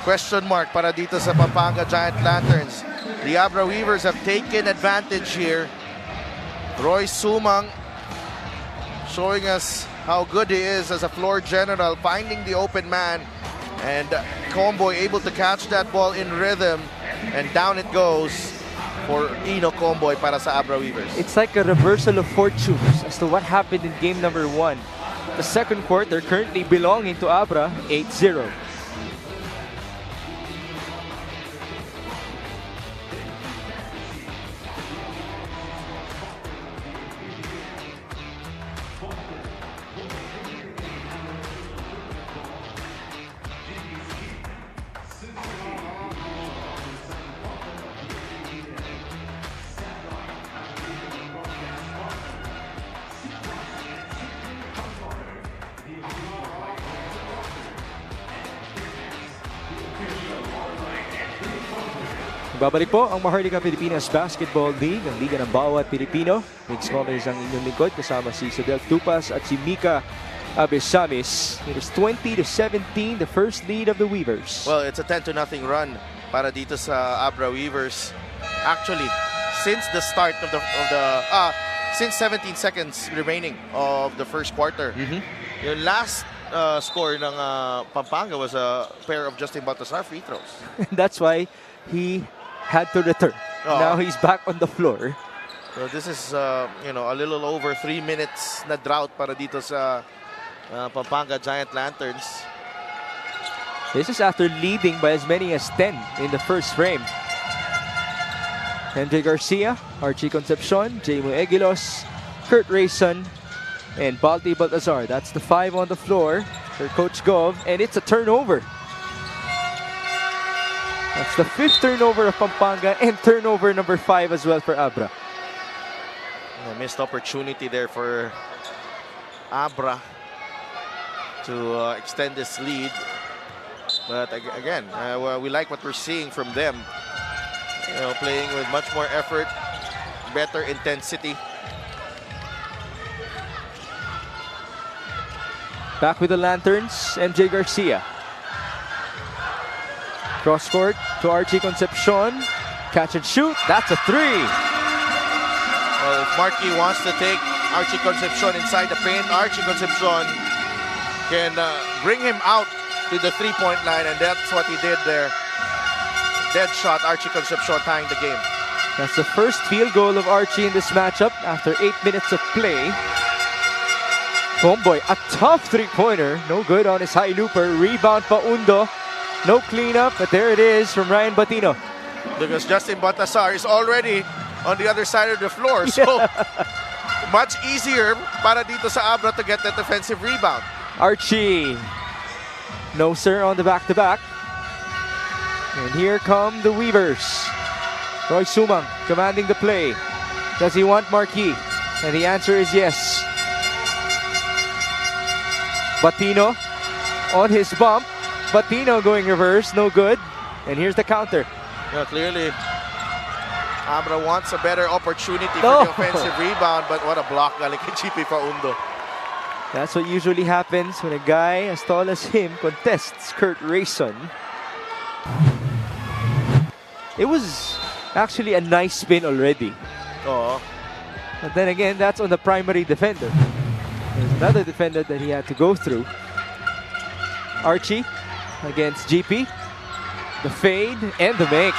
Question mark para dito sa Pampanga Giant Lanterns. The Abra Weavers have taken advantage here. Roy Sumang showing us how good he is as a floor general, finding the open man. And Comboy able to catch that ball in rhythm. And down it goes for Ino Comboy para sa Abra Weavers. It's like a reversal of fortunes as to what happened in game number 1. The second quarter currently belonging to Abra, 8-0. Babalik po ang Maharlika Pilipinas Basketball League, ang liga ng bawat Pilipino. Big scholars ang inyong lingkod kasama si Isabel Tupas at si Mika Abesamis. It is 20-17, the first lead of the Weavers. Well, it's a 10-0 run para dito sa Abra Weavers. Actually, since the start of since 17 seconds remaining of the first quarter, yung last score ng Pampanga was a pair of Justin Baltazar free throws. That's why he had to return. Now he's back on the floor. So this is a little over 3 minutes na drought para dito sa Pampanga Giant Lanterns. This is after leading by as many as 10 in the first frame. MJ Garcia, Archie Concepcion, Jaymo Egilos, Kurt Rayson, and Balti Baltazar. That's the 5 on the floor for Coach Gov, and it's a turnover. That's the 5th turnover of Pampanga and turnover number 5 as well for Abra. A missed opportunity there for Abra to extend this lead. But again, we like what we're seeing from them. Playing with much more effort, better intensity. Back with the Lanterns, MJ Garcia. Cross court to Archie Concepcion. Catch and shoot. That's a 3. Well, if Marquis wants to take Archie Concepcion inside the paint, Archie Concepcion can bring him out to the 3-point line, and that's what he did there. Dead shot, Archie Concepcion tying the game. That's the first field goal of Archie in this matchup after 8 minutes of play. Comboy, a tough 3-pointer. No good on his high looper. Rebound pa Undo. No cleanup, but there it is from Ryan Batino. Because Justin Baltazar is already on the other side of the floor. So much easier para dito sa Abra to get that defensive rebound. Archie. No sir on the back-to-back. And here come the Weavers. Roy Sumang commanding the play. Does he want Marquis? And the answer is yes. Batino on his bump. Batino going reverse, no good. And here's the counter. Clearly, Abra wants a better opportunity for the offensive rebound, but what a block galing kay GP Paundo. That's what usually happens when a guy as tall as him contests Kurt Rayson. It was actually a nice spin already. But then again, that's on the primary defender. There's another defender that he had to go through. Archie against GP. The fade and the make.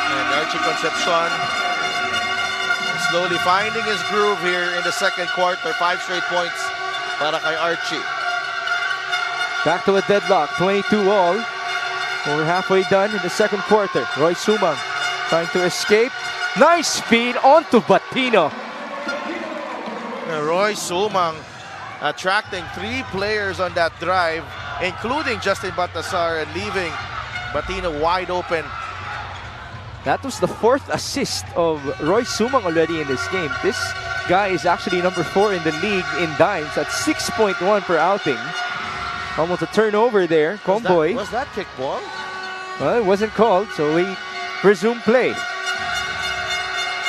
And Archie Concepcion slowly finding his groove here in the second quarter. 5 straight points para kay Archie. Back to a deadlock, 22 all. We're halfway done in the second quarter. Roy Sumang trying to escape. Nice speed onto Batino. Roy Sumang attracting 3 players on that drive, including Justin Baltazar, and leaving Batino wide open. That was the 4th assist of Roy Sumang already in this game. This guy is actually number 4 in the league in dimes at 6.1 per outing. Almost a turnover there. Comboy. Was that kickball? Well, it wasn't called, so we resume play.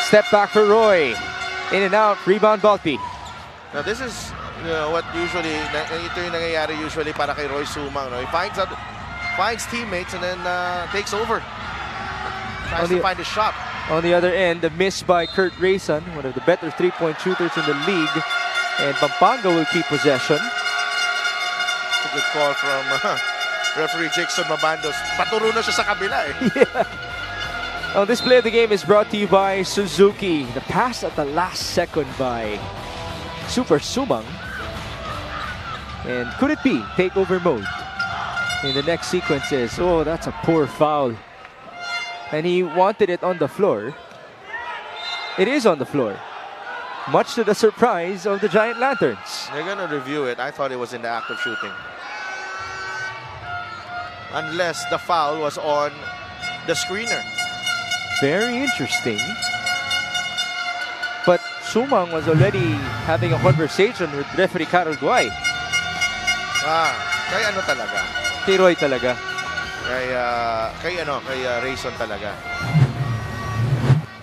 Step back for Roy. In and out. Rebound Balti. Now this is what usually, ito yung nangyayari usually para kay Roy Sumang. No? He finds teammates and then takes over. Tries to find a shot. On the other end, a miss by Kurt Rayson, one of the better three-point shooters in the league. And Pampanga will keep possession. It's a good call from referee Jackson Mabandos. Paturo na siya sa kabila eh. Yeah. Oh, this play of the game is brought to you by Suzuki. The pass at the last second by Super Sumang. And could it be takeover mode in the next sequences? Oh, that's a poor foul. And he wanted it on the floor. It is on the floor. Much to the surprise of the Giant Lanterns. They're going to review it. I thought it was in the act of shooting. Unless the foul was on the screener. Very interesting. But Sumang was already having a conversation with referee Carol Guay. Kay ano talaga? Kay Roy talaga. Kay Rayson talaga.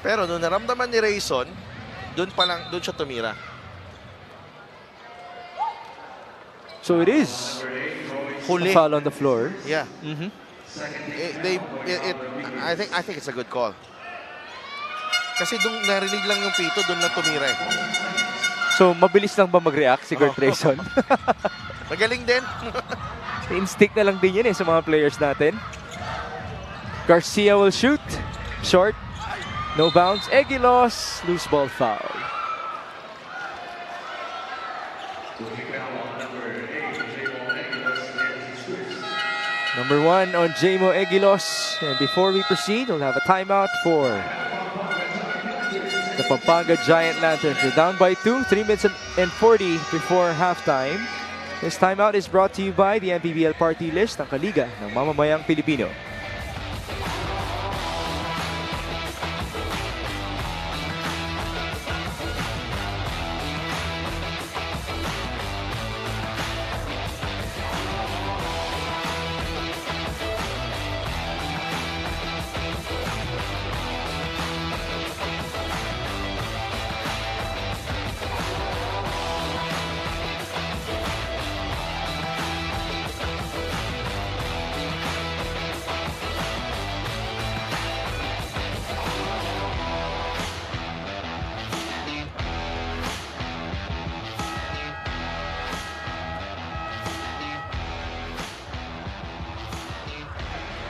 Pero nung naramdaman ni Rayson, doon siya tumira. So it is Huli. a foul on the floor. Yeah. Mm-hmm. I think it's a good call. Kasi doon narinig lang yung pito, doon na tumira eh. So mabilis lang ba mag-react si Kurt Rayson? Magaling din. Instinct na lang din yun sa mga players natin. Garcia will shoot. Short. No bounce. Egilos. Loose ball foul. Number 1 on Jamo Egilos. And before we proceed, we'll have a timeout for the Pampanga Giant Lanterns. They're down by 2. 3 minutes and 40 before halftime. This timeout is brought to you by the MPBL Party List ng Kaliga ng Mamamayang Pilipino.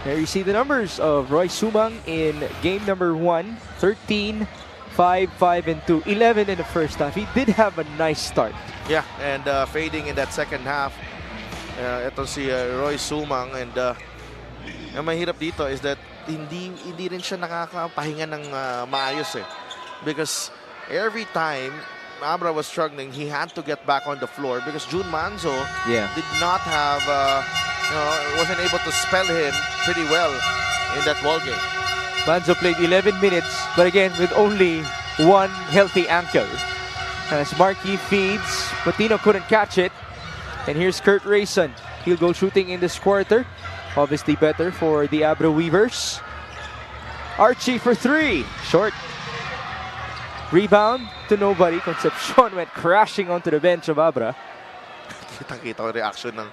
There you see the numbers of Roy Sumang in game number 1. 13, 5, 5, and 2. 11 in the first half. He did have a nice start. Yeah, and fading in that second half. Ito si Roy Sumang. And ang mahirap dito is that hindi rin siya nakakapahinga ng maayos eh. Because every time Abra was struggling, he had to get back on the floor because June Manzo did not have, wasn't able to spell him pretty well in that ball game. Manzo played 11 minutes, but again with only one healthy ankle. As Markey feeds, Patino couldn't catch it. And here's Kurt Rayson. He'll go shooting in this quarter. Obviously better for the Abra Weavers. Archie for 3. Short. Rebound to nobody. Concepcion went crashing onto the bench of Abra. Kitang-kita ko reaction ng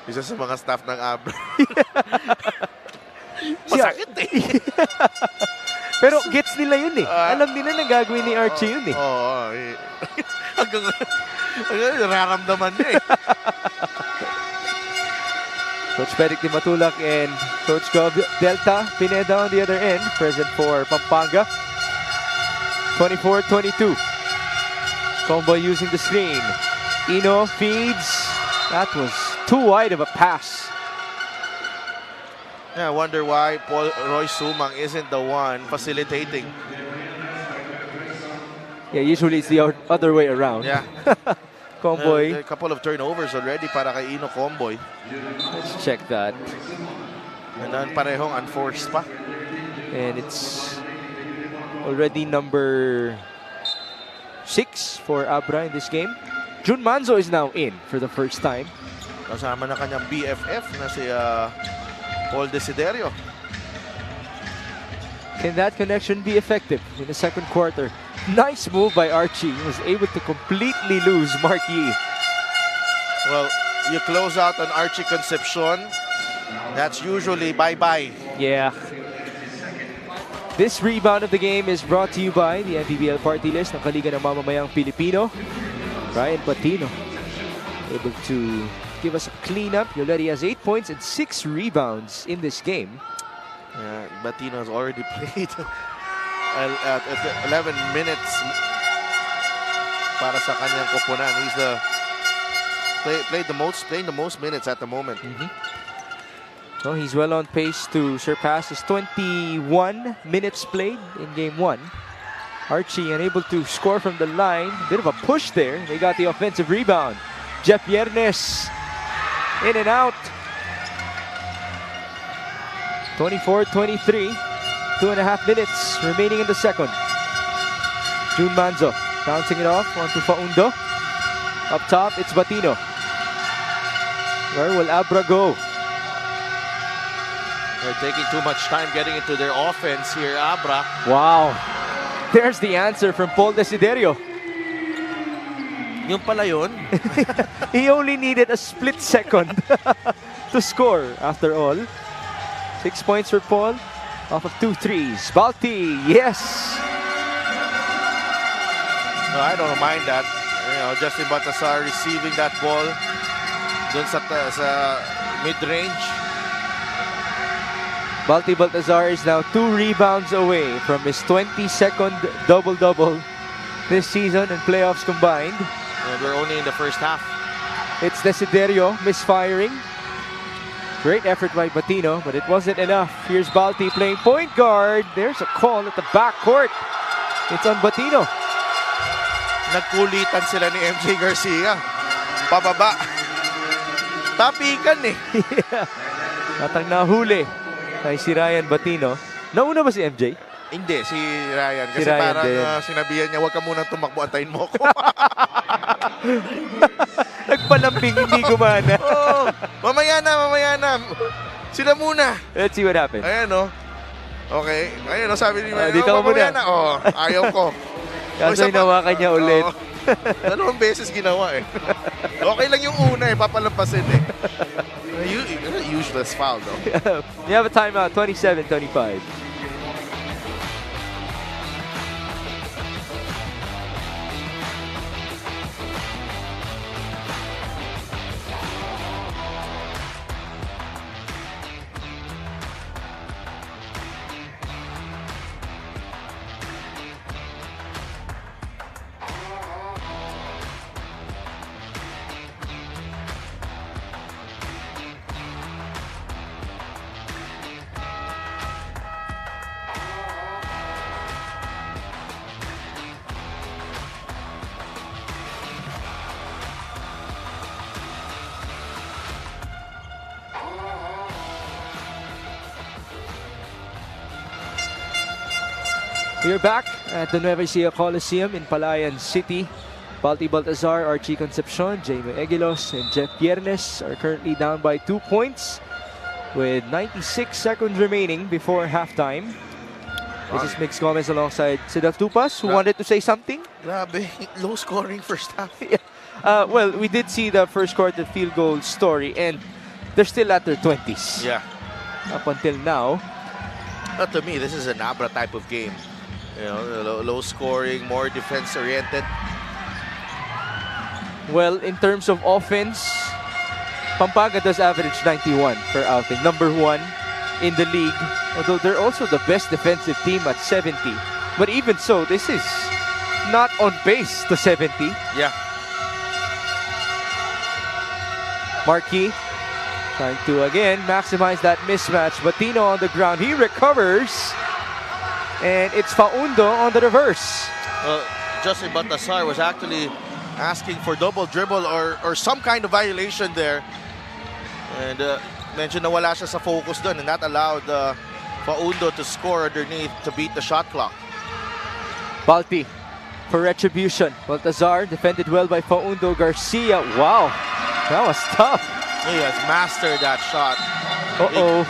isa sa mga staff ng Abra. Masakit eh. Pero gets nila yun eh. Alam nila na gagawin ni Archie yun eh. Oo. Hanggang nararamdaman niya eh. Coach Peric Di Matulak and Coach Gov Delta Pineda on the other end. Present for Pampanga. 24-22. Combo using the screen. Ino feeds. That was too wide of a pass. Yeah, I wonder why Roy Sumang isn't the one facilitating. Yeah, usually it's the other way around. Yeah. Comboy. A couple of turnovers already para kay Ino Comboy. Let's check that. And then parehong unforced pa. And it's already number 6 for Abra in this game. Jun Manzo is now in for the first time. Kasama na kanyang BFF na si Paul Desiderio. Can that connection be effective in the second quarter? Nice move by Archie. He was able to completely lose Marquis. Well, you close out on Archie Concepcion, that's usually bye-bye. Yeah. This rebound of the game is brought to you by the MPBL party list ng Kaliga ng Mamamayang Pilipino. Ryan Patino able to give us a cleanup. He already has 8 points and 6 rebounds in this game. Yeah, Batino has already played at 11 minutes para sa kanyang koponan. He's playing the most minutes at the moment. So he's well on pace to surpass his 21 minutes played in game 1. Archie unable to score from the line. Bit of a push there. They got the offensive rebound. Jeff Yernes in and out. 24-23. 2.5 minutes remaining in the second. June Manzo bouncing it off onto Faundo. Up top, it's Batino. Where will Abra go? They're taking too much time getting into their offense here, Abra. Wow. There's the answer from Paul Desiderio. Yung pala yun. He only needed a split second to score after all. 6 points for Paul off of 2 threes. Balti, yes. No, I don't mind that. You know, Justin Baltasar receiving that ball dun sa mid-range. Balti Baltazar is now 2 rebounds away from his 22nd double-double this season and playoffs combined. We're only in the first half. It's Desiderio misfiring. Great effort by Batino, but it wasn't enough. Here's Balti playing point guard. There's a call at the backcourt. It's on Batino. Nagkulitan sila ni MJ Garcia. Pababa. Tapikan eh. Yeah. Natang nahuli ay si Ryan Batino. Nauna ba si MJ? Hindi, si Ryan. Kasi Si Ryan parang din. sinabihan niya, huwag ka munang tumakbo, antayin mo ako. Nagpalambing, hindi gumana. Oh, mamaya na. Sila muna. Let's see what happens. Ayan o. Okay. Ayan o, sabi ni dito ka mamaya muna. na. Oh, ayaw ko. Kaso hinawakan niya ulit. Oh, 2 beses ginawa eh. Okay lang yung una eh, papalampasin eh. Useless foul though. You have a timeout, 27-25. We're back at the Nueva Ecija Coliseum in Palayan City. Balti Baltazar, Archie Concepcion, Jaime Eguilos, and Jeff Yernes are currently down by 2 points with 96 seconds remaining before halftime. This is Mix Gomez alongside Sidav Tupas, who wanted to say something. Grabe, low scoring first half. Well, we did see the first quarter field goal story, and they're still at their 20s. Yeah. Up until now. But to me, this is an Abra type of game. You know, low scoring, more defense oriented. Well, in terms of offense, Pampanga does average 91 per outing. Number 1 in the league. Although they're also the best defensive team at 70. But even so, this is not on pace to 70. Yeah. Marquis trying to again maximize that mismatch. Batino on the ground. He recovers. And it's Faundo on the reverse. Justin Baltasar was actually asking for double dribble or some kind of violation there. And medyo nawala siya sa focus doon, and that allowed Faundo to score underneath to beat the shot clock. Balti for retribution. Baltazar defended well by Faundo. Garcia. Wow, that was tough. He has mastered that shot. Uh-oh.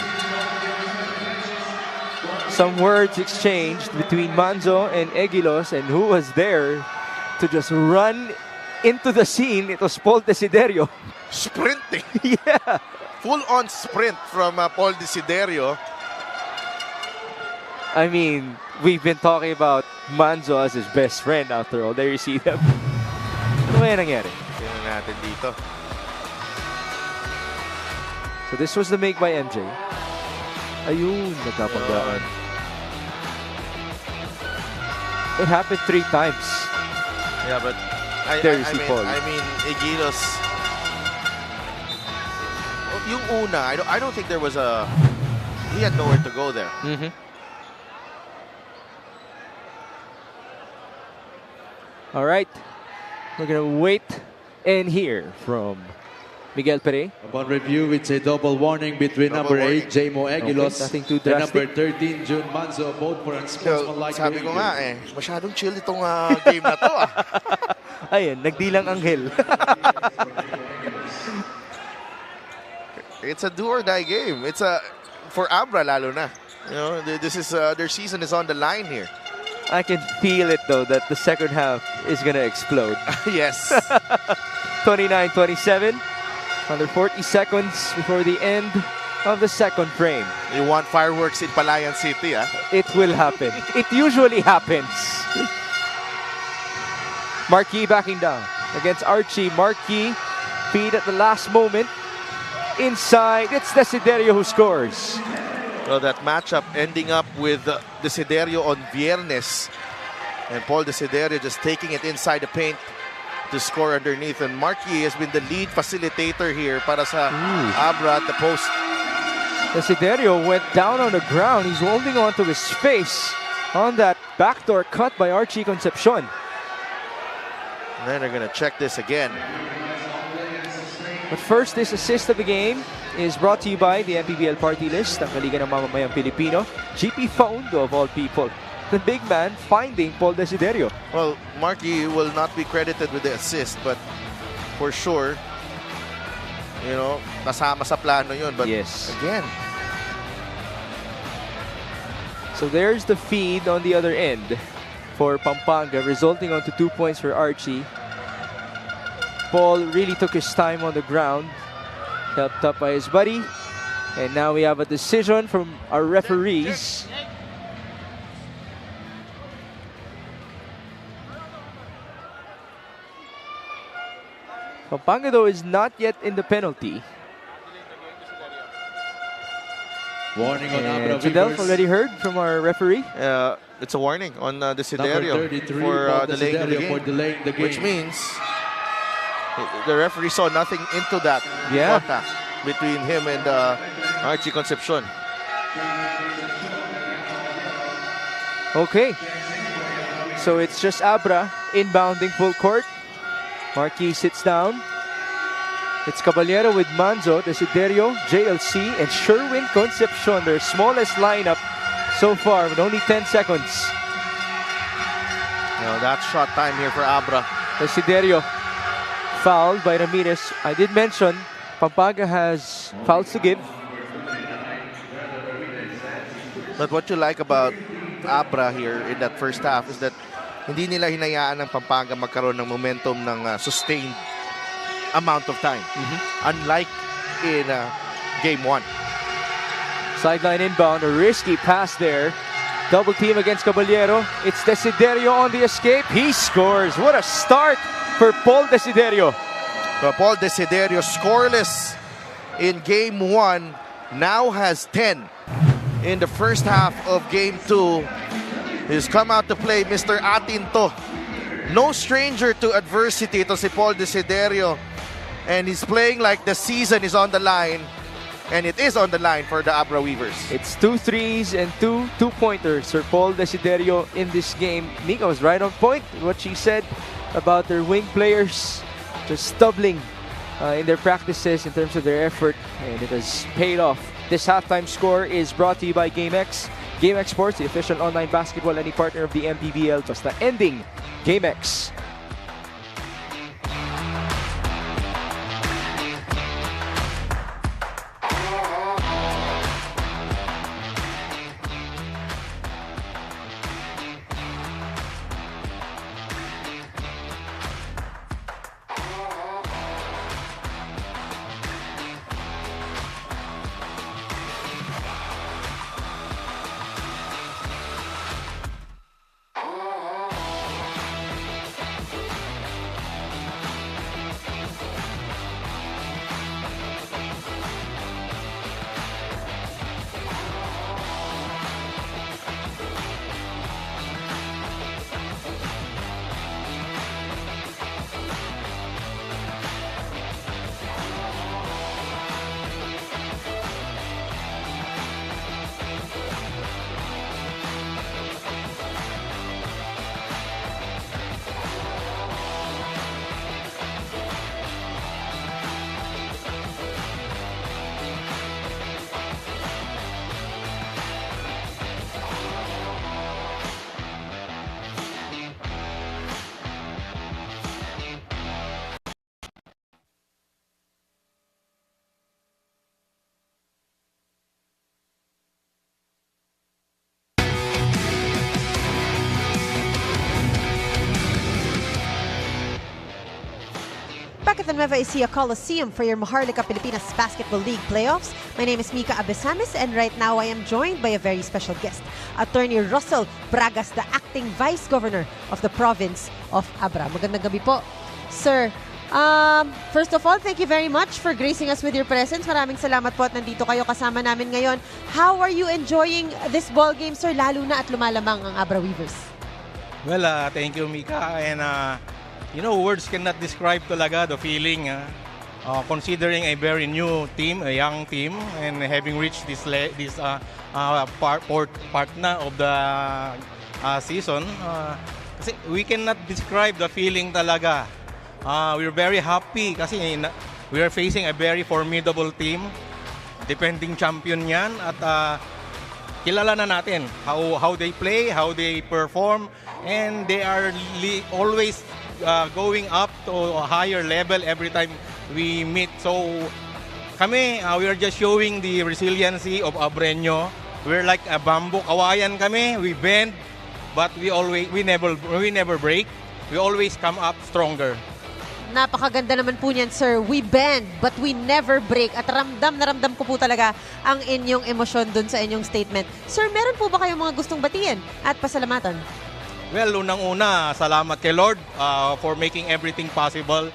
Some words exchanged between Manzo and Egilos, and who was there to just run into the scene? It was Paul Desiderio. Sprinting. Yeah. Full-on sprint from Paul Desiderio. I mean, we've been talking about Manzo as his best friend after all. There you see them. Ano kaya nangyari? Tingnan natin dito. So this was the make by MJ. Ayun, nagkapanggaan. It happened 3 times. Yeah, but There you see Paul. I mean, Egilos. Yung una, I don't think there was a. He had nowhere to go there. Mm-hmm. All right, we're gonna wait and hear from Miguel Pere. Upon review, it's a double warning between Double number warning. 8, J-Mo Aguilos, nothing too and number drastic. 13, June Manzo, both for unsportsmanlike Sabi ko behavior. nga masyadong chill itong game na to Ayun, nagdilang anghel. It's a do or die game. It's for Abra lalo na. You know, this is their season is on the line here. I can feel it though that the second half is gonna explode. Yes. 29-27. Under 40 seconds before the end of the second frame. You want fireworks in Palayan City, It will happen. It usually happens. Marquis backing down against Archie. Marquis feed at the last moment. Inside, it's Desiderio who scores. Well, that matchup ending up with Desiderio on Viernes. And Paul Desiderio just taking it inside the paint to score underneath. And Marquis has been the lead facilitator here para sa Abra at the post. Desiderio went down on the ground. He's holding on to his face on that backdoor cut by Archie Concepcion. And then they're going to check this again. But first, this assist of the game is brought to you by the MPBL party list, ang Kaliga ng Mamamayang Pilipino. GP Faundo of all people. The big man finding Paul Desiderio. Well, Marquis will not be credited with the assist, but for sure, you know, kasama sa plano yun. But Yes. again, So there's the feed on the other end for Pampanga, resulting onto 2 points for Archie. Paul really took his time on the ground, helped up by his buddy. And now we have a decision from our referees. Pampanga, though, is not yet in the penalty. Warning on Abra And Fidel Weavers. already heard from our referee. it's a warning on Number Desiderio 33, for Paul delaying the Desiderio for game. delaying the game. Which means the referee saw nothing into that Yeah. contact between him and Archie Concepcion. Okay. So it's just Abra inbounding full court. Marquis sits down. It's Caballero with Manzo, Desiderio, JLC, and Sherwin Concepcion, their smallest lineup so far with only 10 seconds. Now that's shot time here for Abra. Desiderio fouled by Ramirez. I did mention Pampanga has fouls to give. But what you like about Abra here in that first half is that hindi nila hinayaan ng Pampanga magkaroon ng momentum ng sustained amount of time. Unlike in game 1. Sideline inbound, a risky pass there. Double team against Caballero. It's Desiderio on the escape. He scores. What a start for Paul Desiderio. Paul Desiderio scoreless in game 1, now has 10 in the first half of game 2. He's come out to play Mr. Atinto. No stranger to adversity ito si Paul Desiderio. And he's playing like the season is on the line. And it is on the line for the Abra Weavers. It's 2 threes and 2 two-pointers for Paul Desiderio in this game. Nika was right on point with what she said about their wing players just stumbling in their practices in terms of their effort, and it has paid off. This halftime score is brought to you by GameX. GameX Sports, the official online basketball any partner of the MPBL. Basta ending GameX. back at the Nueva Ecija Coliseum for your Maharlika Pilipinas Basketball League playoffs. My name is Mika Abesamis, and right now I am joined by a very special guest, Attorney Russell Bragas, the acting Vice Governor of the province of Abra. Magandang gabi po, sir. First of all, thank you very much for gracing us with your presence. Maraming salamat po at nandito kayo kasama namin ngayon. How are you enjoying this ball game, sir, lalo na at lumalamang ang Abra Weavers? Well, thank you, Mika. And, words cannot describe talaga the feeling. Considering a very new team, a young team, and having reached this part na of the season, kasi we cannot describe the feeling talaga. We're very happy kasi we are facing a very formidable team. Defending champion yan at kilala na natin how they play, how they perform, and they are always going up to a higher level every time we meet. So kami, we are just showing the resiliency of Abreño. We're like a bamboo, kawayan kami. We bend, but we never break. We always come up stronger. Napakaganda naman po niyan, sir. We bend, but we never break. At ramdam na ramdam ko po talaga ang inyong emosyon dun sa inyong statement. Sir, meron po ba kayong mga gustong batiin at pasalamatan? Well, unang-una, salamat kay Lord for making everything possible.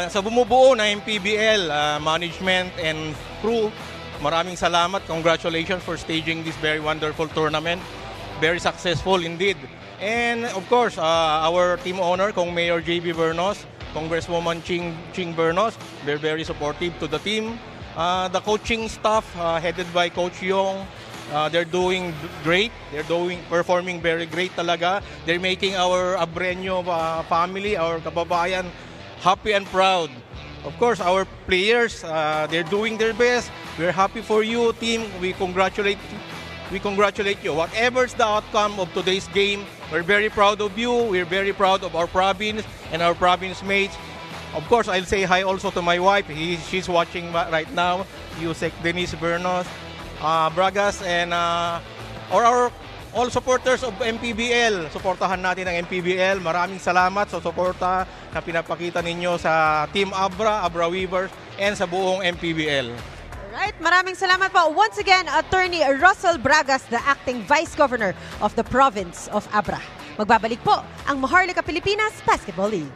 Sa bumubuo na MPBL, management and crew, maraming salamat. Congratulations for staging this very wonderful tournament. Very successful indeed. And of course, our team owner, Kong Mayor JB Bernos, Congresswoman Ching Bernos, they're very supportive to the team. The coaching staff headed by Coach Yong, they're doing great. They're performing very great talaga. They're making our Abreño family, our kababayan, happy and proud. Of course, our players, they're doing their best. We're happy for you, team. We congratulate you. Whatever's the outcome of today's game, we're very proud of you. We're very proud of our province and our province mates. Of course, I'll say hi also to my wife. She's watching right now. Yusek Denise Bernos, Bragas, and our all supporters of MPBL. Suportahan natin ang MPBL. Maraming salamat sa suporta na pinapakita ninyo sa Team Abra, Abra Weavers, and sa buong MPBL. Right, maraming salamat po. Once again, Attorney Russell Bragas, the acting Vice Governor of the province of Abra. Magbabalik po ang Maharlika Pilipinas Basketball League.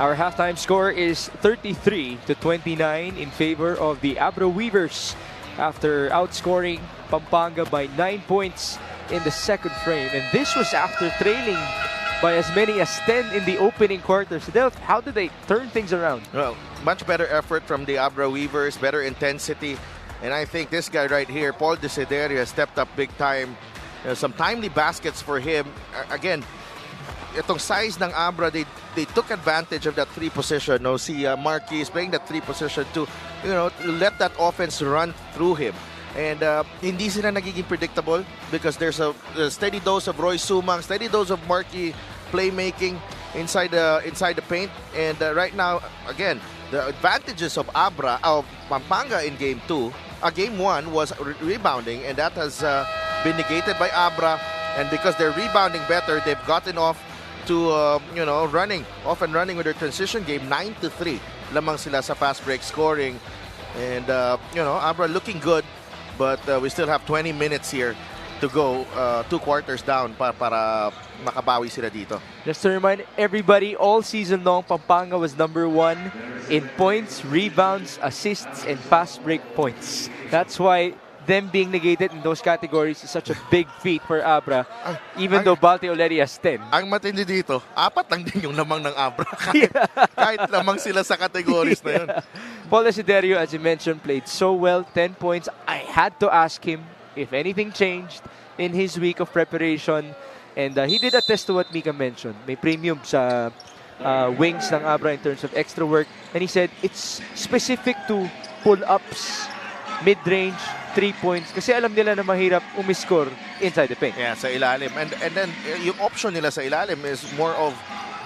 Our halftime score is 33-29 in favor of the Abra Weavers after outscoring Pampanga by 9 points in the second frame. And this was after trailing by as many as 10 in the opening quarter. So Delph, how did they turn things around? Well, much better effort from the Abra Weavers, better intensity. And I think this guy right here, Paul Desiderio, has stepped up big time. Some timely baskets for him. Again, itong size ng Abra, they took advantage of that three position. No, si Marquis is playing that three position to, let that offense run through him. And hindi sila nagiging predictable because there's a steady dose of Roy Sumang, steady dose of Marquis playmaking inside the paint. And right now, again, the advantages of Abra, of Pampanga in game 1 was rebounding, and that has been negated by Abra. And because they're rebounding better, they've gotten off to running with their transition game. 9-3 lamang sila sa fast break scoring. And Abra looking good, but we still have 20 minutes here to go, 2 quarters down para makabawi sila dito. Just to remind everybody, all season long, Pampanga was number 1 in points, rebounds, assists, and fast break points. That's why them being negated in those categories is such a big feat for Abra, even though Balti already has 10. Ang matindi dito, 4 lang din yung lamang ng Abra. kahit lamang sila sa categories na yun. Paul Desiderio, as you mentioned, played so well, 10 points. I had to ask him if anything changed in his week of preparation. And he did attest to what Mika mentioned. May premium sa wings ng Abra in terms of extra work. And he said it's specific to pull-ups, mid-range, 3 points. Kasi alam nila na mahirap umiscore inside the paint. Yeah, sa ilalim. And then yung option nila sa ilalim is more of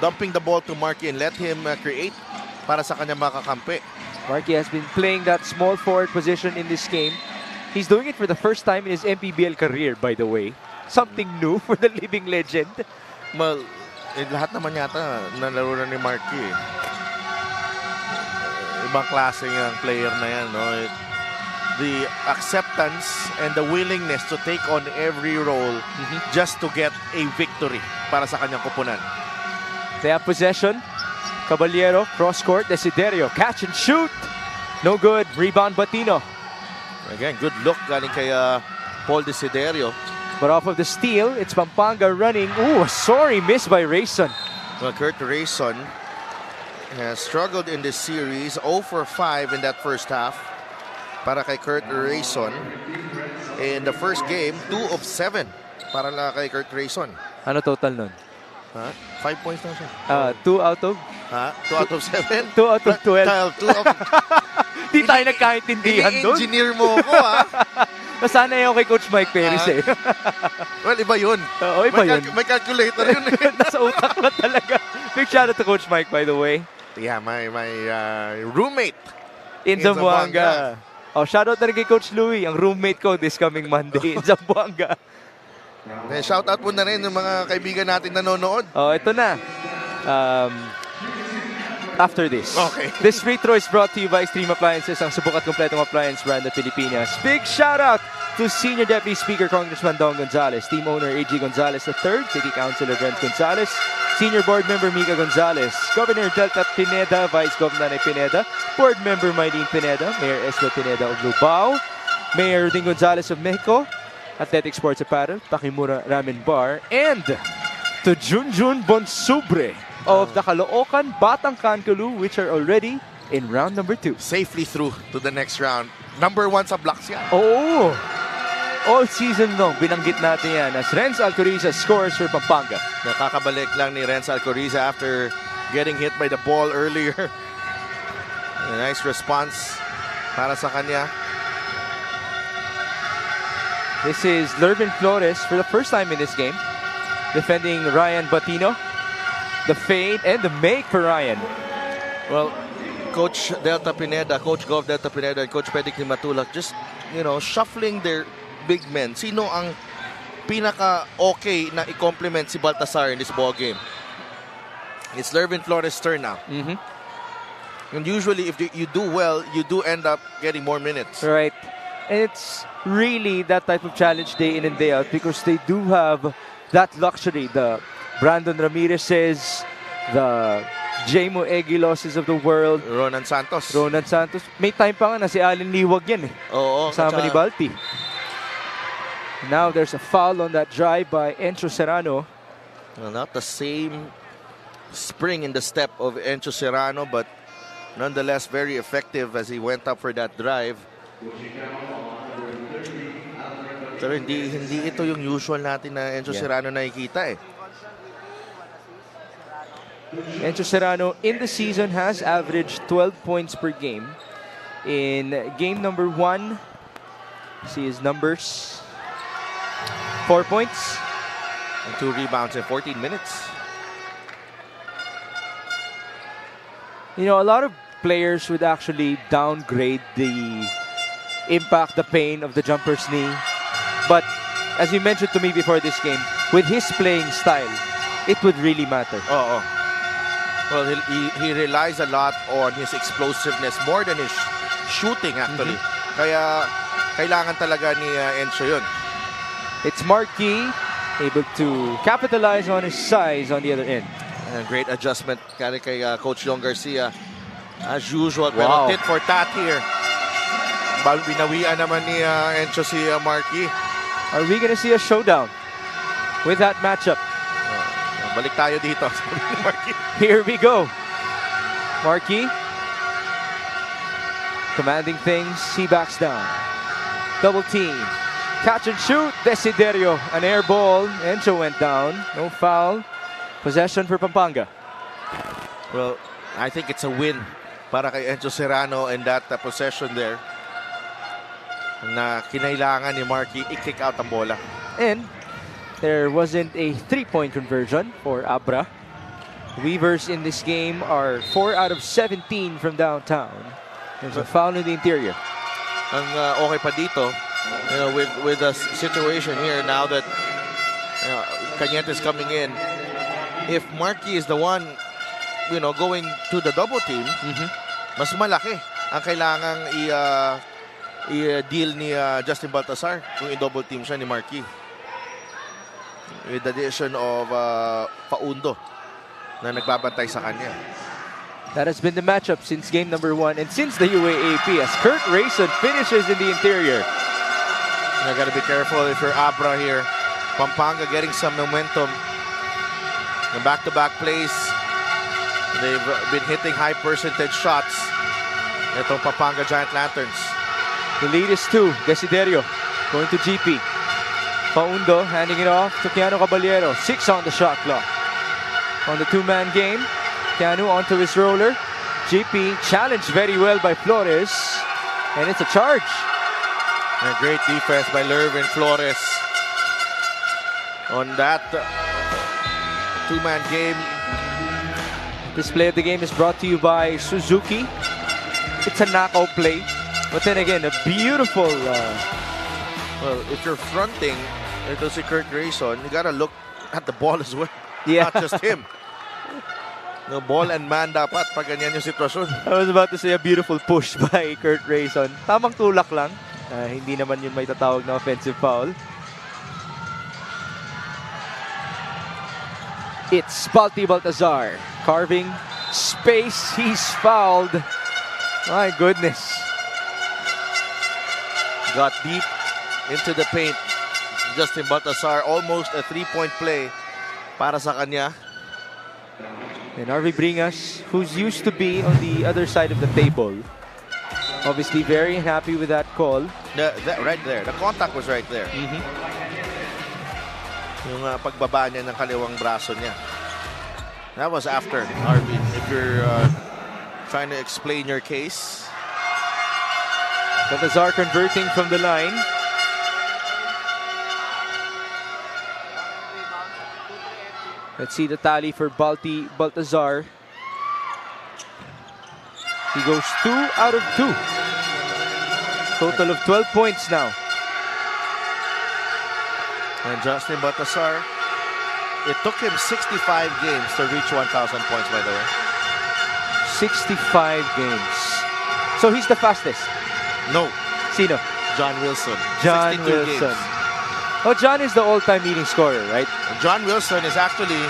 dumping the ball to Marquis and let him create para sa kanya makakampi. Marquis has been playing that small forward position in this game. He's doing it for the first time in his MPBL career, by the way. Something new for the living legend. Well, lahat naman yata nalaro na ni Marquis. Ibang klase yung player na yan, no? The acceptance and the willingness to take on every role just to get a victory para sa kanyang kupunan. They have possession. Caballero, cross-court, Desiderio, catch and shoot. No good. Rebound, Batino. Again, good look galing kay Paul Desiderio. But off of the steal, it's Pampanga running. Ooh, a sorry miss by Rayson. Well, Kurt Rayson has struggled in this series. 0 for 5 in that first half para kay Kurt Rayson. In the first game, 2 of 7 para lang kay Kurt Rayson. Ano total nun? 5 points na siya. 2 out of? 2 out of 7? 2 out of 12. 2 out of... Di tayo nagkaintindihan doon. Ini-engineer mo ko, ha? Nasanay ako kay Coach Mike Perez eh. Well, iba yun. Oo, iba yun. May calculator yun eh. Nasa utak mo talaga. Big shout out to Coach Mike, by the way. Yeah, my roommate. In Zamboanga. Oh, shout out na rin kay Coach Louie, ang roommate ko this coming Monday in Zamboanga. Shout out mo na rin ng mga kaibigan natin nanonood. Oh, ito na. After this. Okay. This free throw is brought to you by Extreme Appliances, ang subok at kompletong appliance brand ng Pilipinas. Big shout out to Senior Deputy Speaker Congressman Don Gonzales, Team Owner A.G. Gonzales III, City Councilor Brent Gonzales, Senior Board Member Mika Gonzales, Governor Delta Pineda, Vice Governor Pineda, Board Member Maylene Pineda, Mayor Esme Pineda of Lubao, Mayor Ding Gonzales of Mexico, Athletic Sports Apparel, Takimura Ramen Bar, and to Junjun Bonsubre of the Caloocan Batang Kankulu, which are already in round number 2. Safely through to the next round. Number 1 sa blocks yan. Oh! All season long, binanggit natin yan as Renz Alcoriza scores for Pampanga. Nakakabalik lang ni Renz Alcoriza after getting hit by the ball earlier. A nice response para sa kanya. This is Lervin Flores for the first time in this game, defending Ryan Batino. The fade and the make for Ryan. Well, Coach Delta Pineda, Coach Gov Delta Pineda, and Coach Pedicli Matulak just, shuffling their big men. Sino ang pinaka-okay na i-compliment si Baltasar in this ball game? It's Lervin Flores' turn now. And usually, if you do well, you do end up getting more minutes. Right. And it's really that type of challenge day in and day out because they do have that luxury. The Brandon Ramirez says, the J-Mo Eguiloses of the world. Ronan Santos. Ronan Santos. May time pa nga na si Allen Liwag yan eh. Oo. Kasama ni Balti. Now there's a foul on that drive by Encho Serrano. Well, not the same spring in the step of Encho Serrano, but nonetheless very effective as he went up for that drive. Pero hindi ito yung usual natin na Encho Serrano nakikita eh. Encho Serrano in the season has averaged 12 points per game. In game number 1, see his numbers. 4 points. And 2 rebounds in 14 minutes. You know, a lot of players would actually downgrade the impact, the pain of the jumper's knee. But as you mentioned to me before this game, with his playing style, it would really matter. Oo. Well, he relies a lot on his explosiveness more than his shooting actually. Kaya kailangan talaga ni Encho yun. It's Marquis able to capitalize on his size on the other end. And great adjustment kay Coach Leon Garcia. As usual, Wow. pero tit for tat here. Binawian naman ni Encho si Marquis. Are we going to see a showdown with that matchup? Balik tayo dito. Sabi ni Marquis. Here we go. Marquis commanding things. He backs down. Double team. Catch and shoot. Desiderio. An air ball. Encho went down. No foul. Possession for Pampanga. Well, I think it's a win para kay Encho Serrano and that possession there na kinailangan ni Marquis i-kick out ang bola. And there wasn't a three-point conversion for Abra. Weavers in this game are 4 out of 17 from downtown. There's a foul in the interior. Ang okay pa dito, you know, with the situation here now that Cañete is coming in, if Marquis is the one, you know, going to the double team, mas malaki ang kailangang i-deal ni Justin Baltazar kung i-double team siya ni Marquis. With the addition of Paundo na nagbabantay sa kanya. That has been the matchup since game number 1 and since the UAAP as Kurt Rayson finishes in the interior. You gotta be careful if you're Abra here. Pampanga getting some momentum. The back-to-back plays. They've been hitting high percentage shots. Itong Pampanga Giant Lanterns. The lead is 2. Desiderio going to GP. Paundo handing it off to Keanu Caballero. 6 on the shot clock. On the two-man game, Keanu onto his roller. GP challenged very well by Flores. And it's a charge. And a great defense by Lervin Flores. On that two-man game. This play of the game is brought to you by Suzuki. It's a knockout play. But then again, a beautiful... Well, if you're fronting, ito si Kurt Grayson, you gotta look at the ball as well. Yeah. Not just him. No, ball and man dapat pag ganyan yung sitwasyon. I was about to say a beautiful push by Kurt Rayson. Tamang tulak lang. Hindi naman yun may tatawag na offensive foul. It's Balti Baltazar carving space. He's fouled. My goodness. Got deep into the paint. Justin Baltazar, almost a three-point play para sa kanya. And Arvi Bringas, who's used to be on the other side of the table, obviously very happy with that call. That right there. The contact was right there. Yung pagbaba niya ng kaliwang braso niya. That was after, Arvin. If you're trying to explain your case. Baltazar converting from the line. Let's see the tally for Balti Baltazar. He goes 2 out of 2. Total of 12 points now. And Justin Baltazar, it took him 65 games to reach 1,000 points, by the way. 65 games. So he's the fastest. No, Sino? John Wilson. John 62 Wilson. games. Oh, John is the all-time leading scorer, right? John Wilson is actually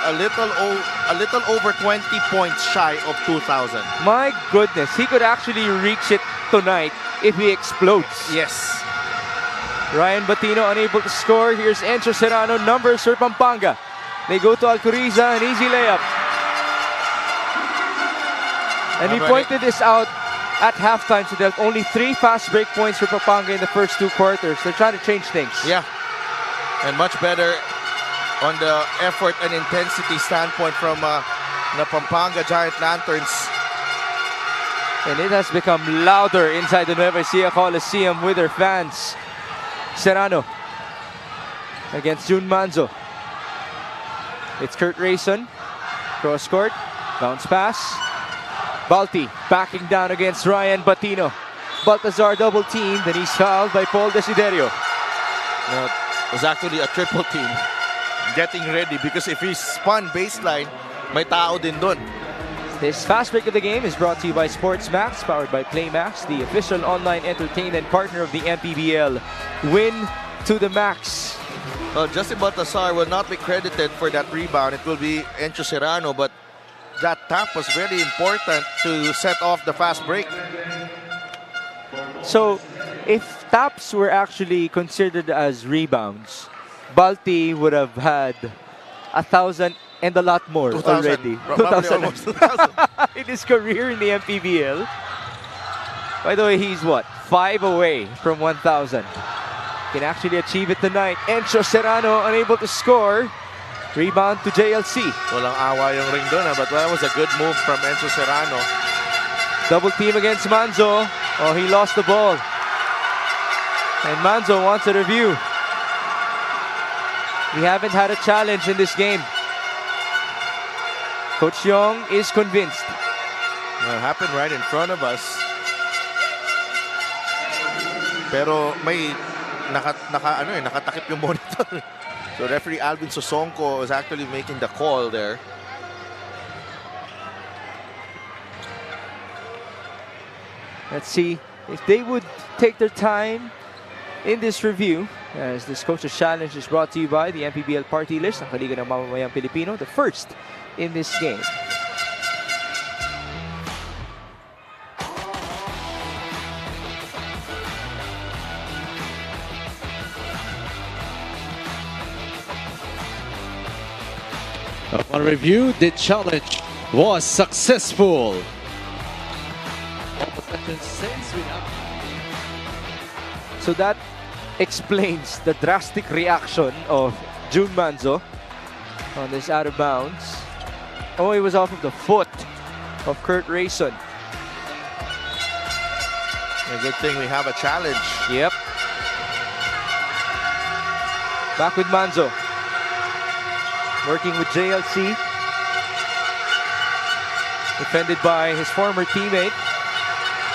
a little over 20 points shy of 2,000. My goodness, he could actually reach it tonight if he explodes. Yes. Ryan Batino unable to score. Here's Enzo Serrano, numbers for Pampanga. They go to Alcoriza, an easy layup. And we pointed this out at halftime, so there are only 3 fast break points for Pampanga in the first 2 quarters. They're trying to change things. Yeah. And much better on the effort and intensity standpoint from the Pampanga Giant Lanterns. And it has become louder inside the Nueva Ecija Coliseum with their fans. Serrano against Jun Manzo. It's Kurt Rayson. Cross court. Bounce pass. Balti backing down against Ryan Batino. Baltazar double team. Then he's fouled by Paul Desiderio. No, it was actually a triple team. Getting ready because if he spun baseline, may tao din dun. This fast break of the game is brought to you by SportsMax, powered by Playmax, the official online entertainment partner of the MPBL. Win to the max. Well, Justin Baltazar will not be credited for that rebound. It will be Enzo Serrano, but that tap was very important to set off the fast break. So, if taps were actually considered as rebounds, Balti would have had 1,000 and a lot more 2,000. already. Probably almost 2,000. In his career in the MPBL. By the way, he's what? 5 away from 1,000. Can actually achieve it tonight. Enzo Serrano unable to score. Rebound to JLC. Walang awa yung ring doon, but that was a good move from Enzo Serrano. Double team against Manzo. Oh, he lost the ball. And Manzo wants a review. We haven't had a challenge in this game. Coach Yong is convinced. Well, it happened right in front of us. Pero may nakatakip yung monitor. So referee Alvin Sosonko is actually making the call there. Let's see if they would take their time in this review. As this coach's challenge is brought to you by the MPBL Party List, ang Kaliga ng Mamamayang Pilipino, the first in this game. Upon review, the challenge was successful. So that explains the drastic reaction of Jun Manzo on this out of bounds. Oh, it was off of the foot of Kurt Rayson. A good thing we have a challenge. Yep. Back with Manzo. Working with JLC. Defended by his former teammate.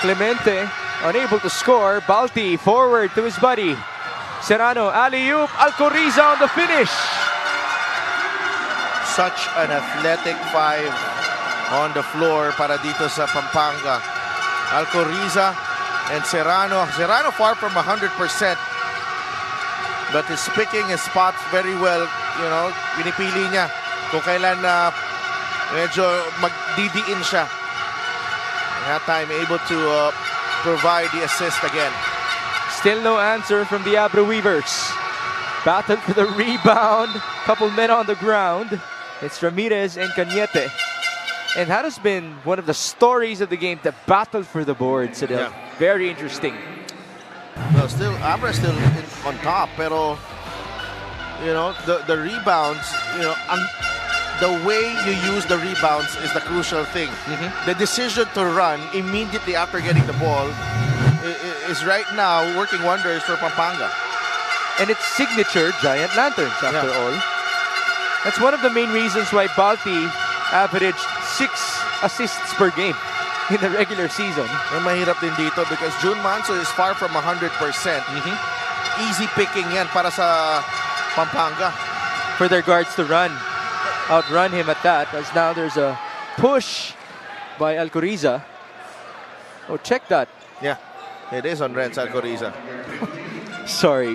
Clemente unable to score. Balti forward to his buddy. Serrano, alley-oop, Alcoriza on the finish. Such an athletic 5 on the floor para dito sa Pampanga. Alcoriza and Serrano. Serrano far from 100%. But he's picking his spots very well. You know, pinipili niya kung kailan medyo magdidiin siya. That time able to provide the assist again. Still no answer from the Abra Weavers. Battle for the rebound. Couple men on the ground. It's Ramirez and Cañete. And that has been one of the stories of the game, the battle for the boards. Yeah. Very interesting. Well, still, Abra still on top, pero you know, the rebounds, you know, the way you use the rebounds is the crucial thing. The decision to run immediately after getting the ball is right now working wonders for Pampanga. And it's signature Giant Lanterns after all. That's one of the main reasons why Balti averaged 6 assists per game in the regular season. Ang mahirap din dito because Jun Manzo is far from 100%. Easy picking yan para sa Pampanga. For their guards to outrun him at that, as now there's a push by Alcoriza. Oh, check that. Yeah, it is on Renz Alcoriza. Sorry.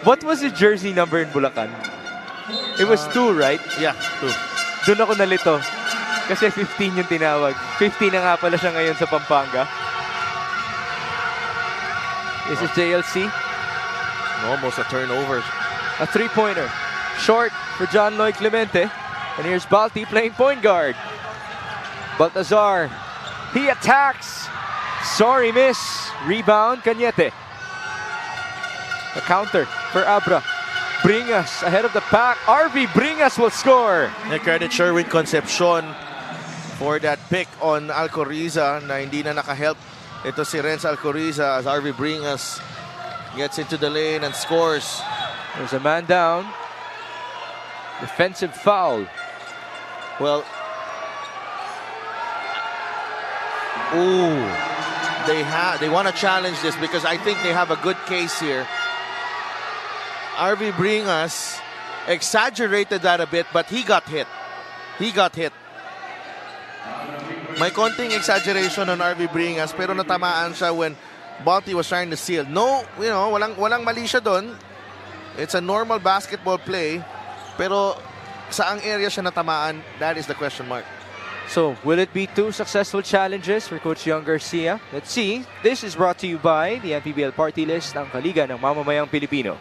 What was his jersey number in Bulacan? It was 2, right? Yeah, 2. Doon ako nalito. Kasi 15 yung tinawag. 15 na nga pala siya ngayon sa Pampanga. This is JLC. Almost a turnover. A three-pointer. Short for John Lloyd Clemente. And here's Balti playing point guard. Baltazar. He attacks. Sorry, miss. Rebound, Cañete. A counter for Abra. Bringas ahead of the pack. RV Bringas will score. And credit Sherwin Concepcion for that pick on Alcoriza na hindi na nakahelp. Ito si Renz Alcoriza as RV Bringas gets into the lane and scores. There's a man down. Defensive foul. Well, ooh, they want to challenge this because I think they have a good case here. RV Bringas exaggerated that a bit, but he got hit. He got hit. May konting exaggeration on RV Bringas pero natamaan siya when Balti was trying to seal. No, walang mali siya doon. It's a normal basketball play. Pero saang area siya natamaan, that is the question mark. So, will it be 2 successful challenges for Coach Young Garcia? Let's see. This is brought to you by the MPBL Party List ng Kaliga ng Mamamayang Pilipino.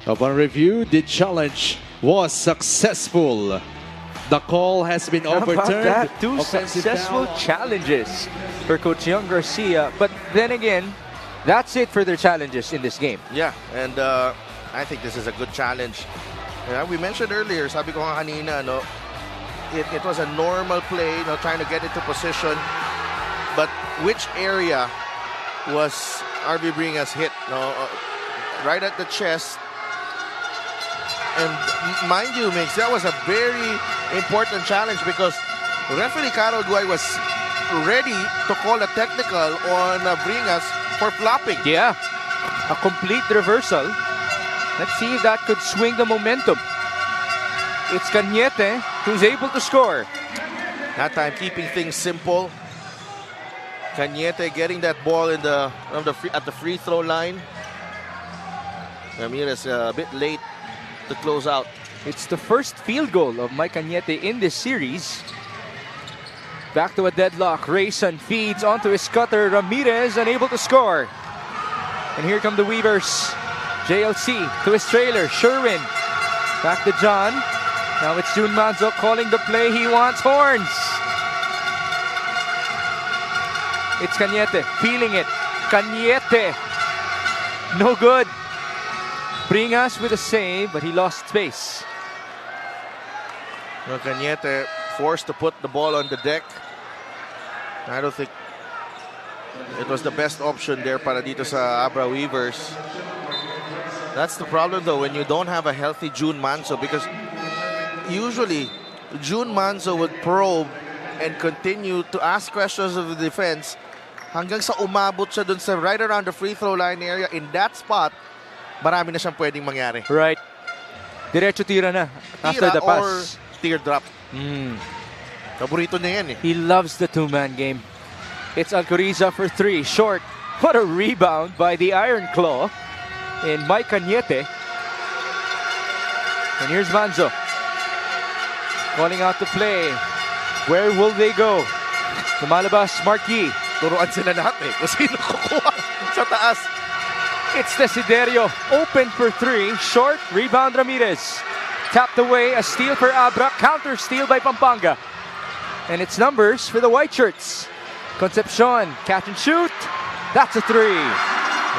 Upon review, the challenge was successful. The call has been How about overturned. that? 2 Offensive successful foul. challenges for Coach Young Garcia. But then again, that's it for their challenges in this game. Yeah, and I think this is a good challenge. We mentioned earlier, sabi ko nga kanina, no, it was a normal play, trying to get into position. But which area was RV Bringas hit? Right at the chest. And mind you, Mix, that was a very important challenge because referee Carol Guay was ready to call a technical on Bringas for flopping. Yeah, a complete reversal. Let's see if that could swing the momentum. It's Cañete who's able to score. That time, keeping things simple. Cañete getting that ball at the free throw line. Ramirez a bit late to close out. It's the first field goal of Mike Cañete in this series. Back to a deadlock. Rayson feeds onto his cutter. Ramirez unable to score. And here come the Weavers. JLC to his trailer. Sherwin. Back to John. Now it's Jun Manzo calling the play. He wants horns. It's Cañete, feeling it. Cañete, no good. Bringas with a save, but he lost space. Well, Cañete forced to put the ball on the deck. I don't think it was the best option there para dito sa Abra Weavers. That's the problem though when you don't have a healthy June Manso, because usually June Manso would probe and continue to ask questions of the defense hanggang sa umabot siya dun sa right around the free throw line area. In that spot, marami na siyang pwedeng mangyari. Right. Diretso tira na after the pass. Or teardrop. Paborito niya yan eh. He loves the two-man game. It's Alcoriza for three. Short. What a rebound by the Iron Claw in Mike Cañete. And here's Manzo. Calling out to play. Where will they go? Lumalabas, Marquis. Turuan sila lahat eh. Kung sino kukuha sa taas. It's Desiderio. Open for three. Short. Rebound Ramirez. Tapped away. A steal for Abra. Counter steal by Pampanga. And it's numbers for the white shirts. Concepcion. Catch and shoot. That's a three.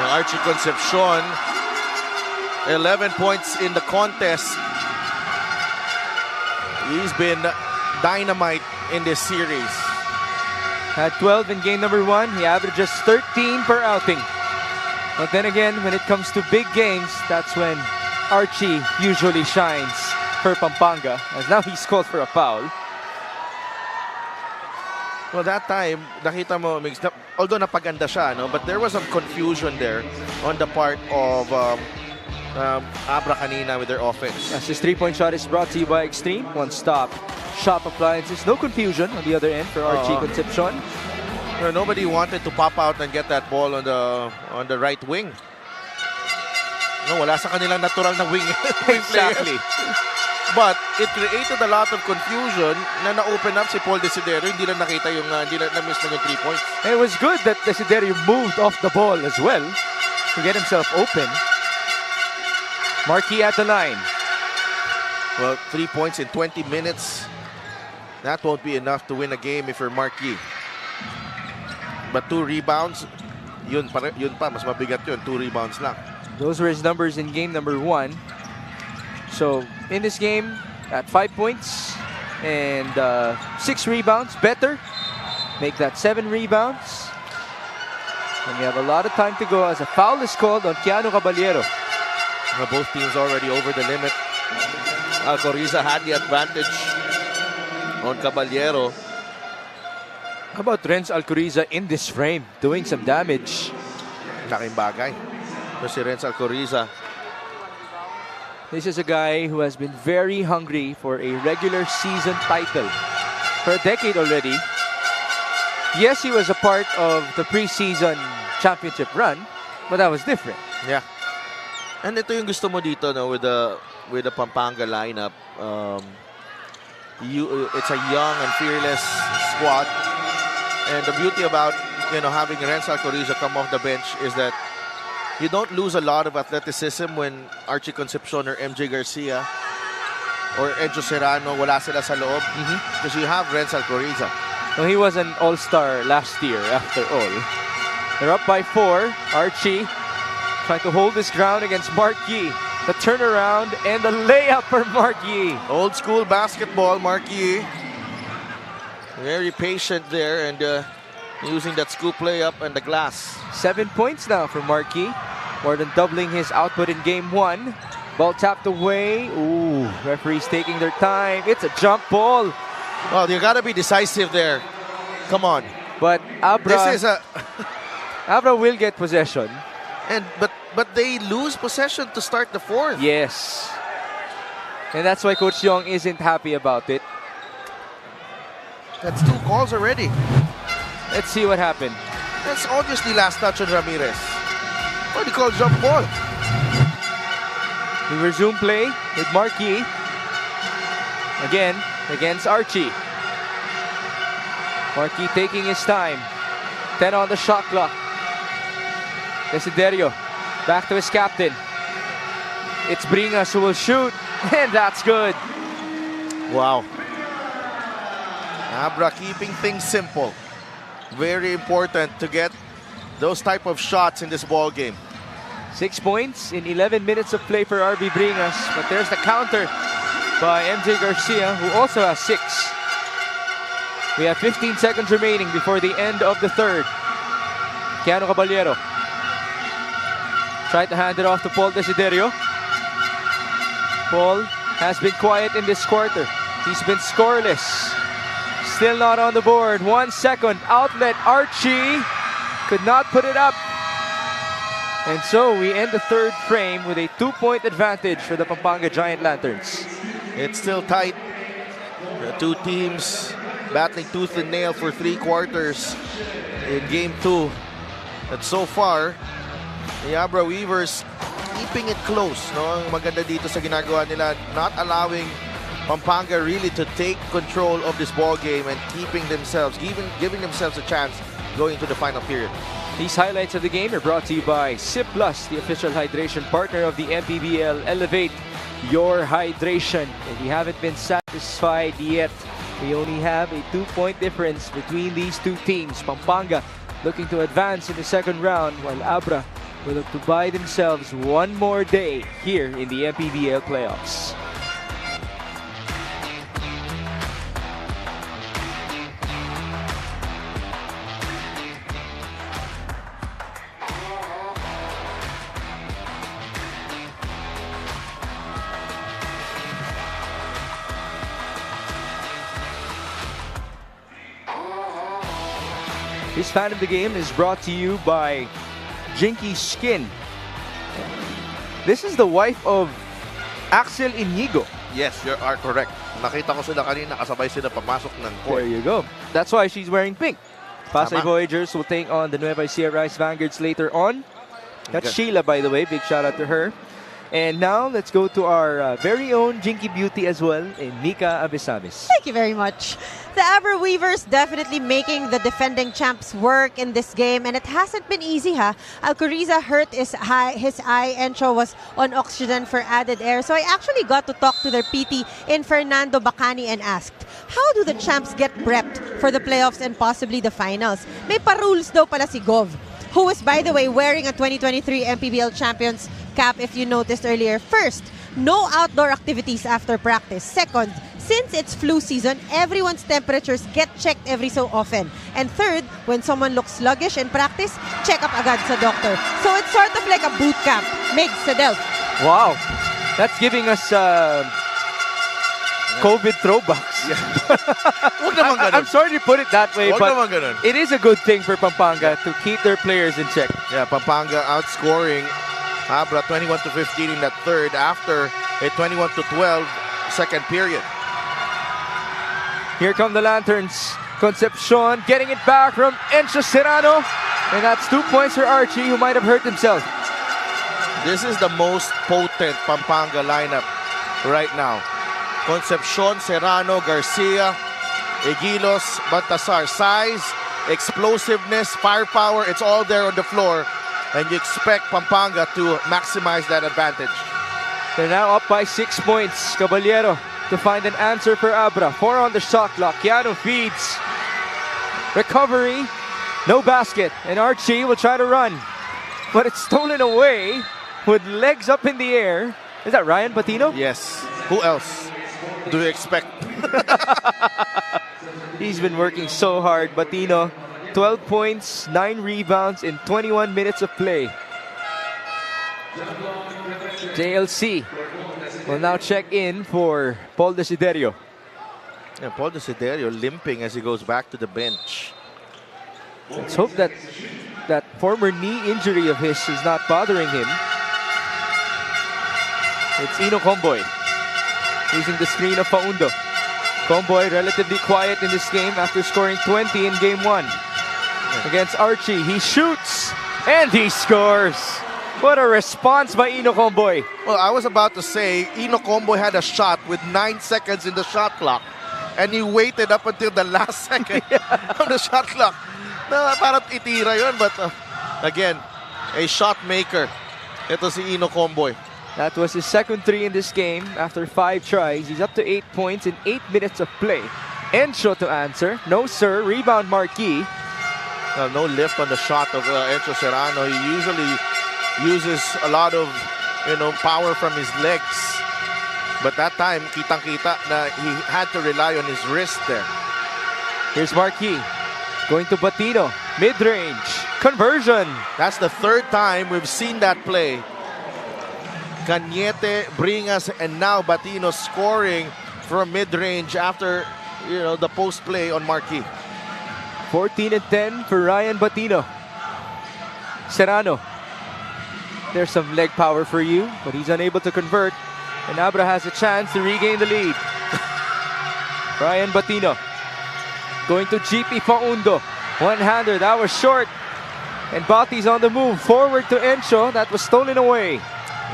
Now Archie Concepcion, 11 points in the contest. He's been dynamite in this series. Had 12 in game number one. He averages 13 per outing. But then again, when it comes to big games, that's when Archie usually shines for Pampanga. As now he's called for a foul. Well, that time, nakita mo, although napaganda siya, no? But there was some confusion there on the part of Abra kanina with their offense. As his three-point shot is brought to you by Extreme. One stop. Shop appliances. No confusion on the other end for Archie Concepcion. Well, nobody wanted to pop out and get that ball on the right wing. No, wala sa kanilang natural na wing. Exactly. But it created a lot of confusion na na-open up si Paul Desiderio. Hindi na nakita yung, hindi na na-miss na yung 3 points. And it was good that Desiderio moved off the ball as well to get himself open. Marquis at the line. Well, 3 points in 20 minutes. That won't be enough to win a game if you're Marquis. But 2 rebounds, yun pa, mas mabigat yun. 2 rebounds lang. Those were his numbers in game number one. So, in this game, at 5 points and 6 rebounds, better. Make that 7 rebounds. And we have a lot of time to go as a foul is called on Keanu Caballero. Well, both teams already over the limit. Alcoriza had the advantage on Caballero. How about Renz Alcoriza in this frame, doing some damage? Laking bagay. So si Renz Alcoriza. This is a guy who has been very hungry for a regular season title for a decade already. Yes, he was a part of the preseason championship run, but that was different. Yeah. And ito yung gusto mo dito, no, with the Pampanga lineup. It's a young and fearless squad. And the beauty about, having Renz Alcoriza come off the bench is that you don't lose a lot of athleticism when Archie Concepcion or MJ Garcia or Edjo Serrano wala sila sa loob. Because you have Renz Alcoriza. Well, he was an all-star last year after all. They're up by 4. Archie trying to hold his ground against Marquis. The turnaround and the layup for Marquis. Old school basketball, Marquis. Very patient there and using that scoop layup and the glass. 7 points now for Marquis. More than doubling his output in game one. Ball tapped away. Ooh, referees taking their time. It's a jump ball. Well, you gotta be decisive there. Come on. But Abra, This is a Abra will get possession. But they lose possession to start the fourth. Yes. And that's why Coach Yong isn't happy about it. That's 2 calls already. Let's see what happened. That's obviously last touch on Ramirez. What do you call jump ball? We resume play with Marquis. Again, against Archie. Marquis taking his time. 10 on the shot clock. Desiderio back to his captain. It's Bringas who will shoot. And that's good. Wow. Abra keeping things simple. Very important to get those type of shots in this ball game. 6 points in 11 minutes of play for RB Bringas. But there's the counter by MJ Garcia, who also has 6. We have 15 seconds remaining before the end of the third. Keanu Caballero tried to hand it off to Paul Desiderio. Paul has been quiet in this quarter. He's been scoreless. Still not on the board. 1 second. Outlet. Archie could not put it up. And so we end the third frame with a 2-point advantage for the Pampanga Giant Lanterns. It's still tight. The two teams battling tooth and nail for 3 quarters in game 2. But so far, the Abra Weavers keeping it close. No? Ang maganda dito sa ginagawa nila, not allowing Pampanga really to take control of this ball game and keeping themselves, giving themselves a chance going to the final period. These highlights of the game are brought to you by Sip Plus, the official hydration partner of the MPBL. Elevate your hydration. If you haven't been satisfied yet, we only have a 2-point difference between these two teams. Pampanga looking to advance in the second round, while Abra will look to buy themselves one more day here in the MPBL playoffs. This fan of the game is brought to you by Jinky Skin. This is the wife of Axel Inigo. Yes, you are correct. Nakita ko sila kanina, kasabay sila papasok ng court. There you go. That's why she's wearing pink. Pasay Tama. Voyagers will take on the Nueva Ecija Rice Vanguards later on. That's Okay. Sheila, by the way. Big shout out to her. And now, let's go to our very own Jinky Beauty as well, Nika Abesamis. Thank you very much. The Abra Weavers definitely making the defending champs work in this game, and it hasn't been easy, ha? Alcoriza hurt his eye. Encho was on oxygen for added air. So I actually got to talk to their PT in Fernando Bacani and asked, how do the champs get prepped for the playoffs and possibly the finals? May pa-rules daw pala si Gov, who was, by the way, wearing a 2023 MPBL Champions cap, if you noticed earlier. First, no outdoor activities after practice. Second, since it's flu season, everyone's temperatures get checked every so often. And third, when someone looks sluggish in practice, check up agad sa doctor. So it's sort of like a boot camp. Migs sa Delft. Wow. That's giving us COVID throwbacks. Huwag naman ganun. I'm sorry to put it that way, Huwag but naman ganun. it is a good thing for Pampanga to keep their players in check. Yeah, Pampanga outscoring Abra 21-15 in that third after a 21-12 second period. Here come the Lanterns. Concepcion getting it back from Encho Serrano. And that's 2 points for Archie, who might have hurt himself. This is the most potent Pampanga lineup right now. Concepcion, Serrano, Garcia, Egilos, Baltasar. Size, explosiveness, firepower, it's all there on the floor. And you expect Pampanga to maximize that advantage. They're now up by 6 points. Caballero to find an answer for Abra. 4 on the shot clock. Keanu feeds. Recovery. No basket. And Archie will try to run. But it's stolen away with legs up in the air. Is that Ryan Patino? Yes. Who else do you expect? He's been working so hard. Patino, 12 points, 9 rebounds in 21 minutes of play. JLC will now check in for Paul Desiderio. Yeah, Paul Desiderio limping as he goes back to the bench. Let's hope that that former knee injury of his is not bothering him. It's Ino Comboy using the screen of Paundo. Comboy relatively quiet in this game after scoring 20 in game 1. Against Archie, he shoots and he scores. What a response by Ino Comboy. Well, I was about to say, Ino Comboy had a shot with 9 seconds in the shot clock. And he waited up until the last second of the shot clock. Na parang itira yun, but again, a shot maker. Ito si Ino Comboy. That was his second 3 in this game after 5 tries. He's up to 8 points in 8 minutes of play. Encho to answer. No sir. Rebound Marquis. No lift on the shot of Enzo Serrano. He usually uses a lot of power from his legs. But that time, kitang-kita na he had to rely on his wrist there. Here's Marquis going to Batino. Mid-range. Conversion. That's the third time we've seen that play. Cañete, Bringas, and now Batino scoring from mid-range after the post play on Marquis. 14 and 10 for Ryan Batino. Serrano. There's some leg power for you, but he's unable to convert. And Abra has a chance to regain the lead. Ryan Batino going to GP Faundo. One-hander, that was short. And Bati's on the move. Forward to Encho, that was stolen away.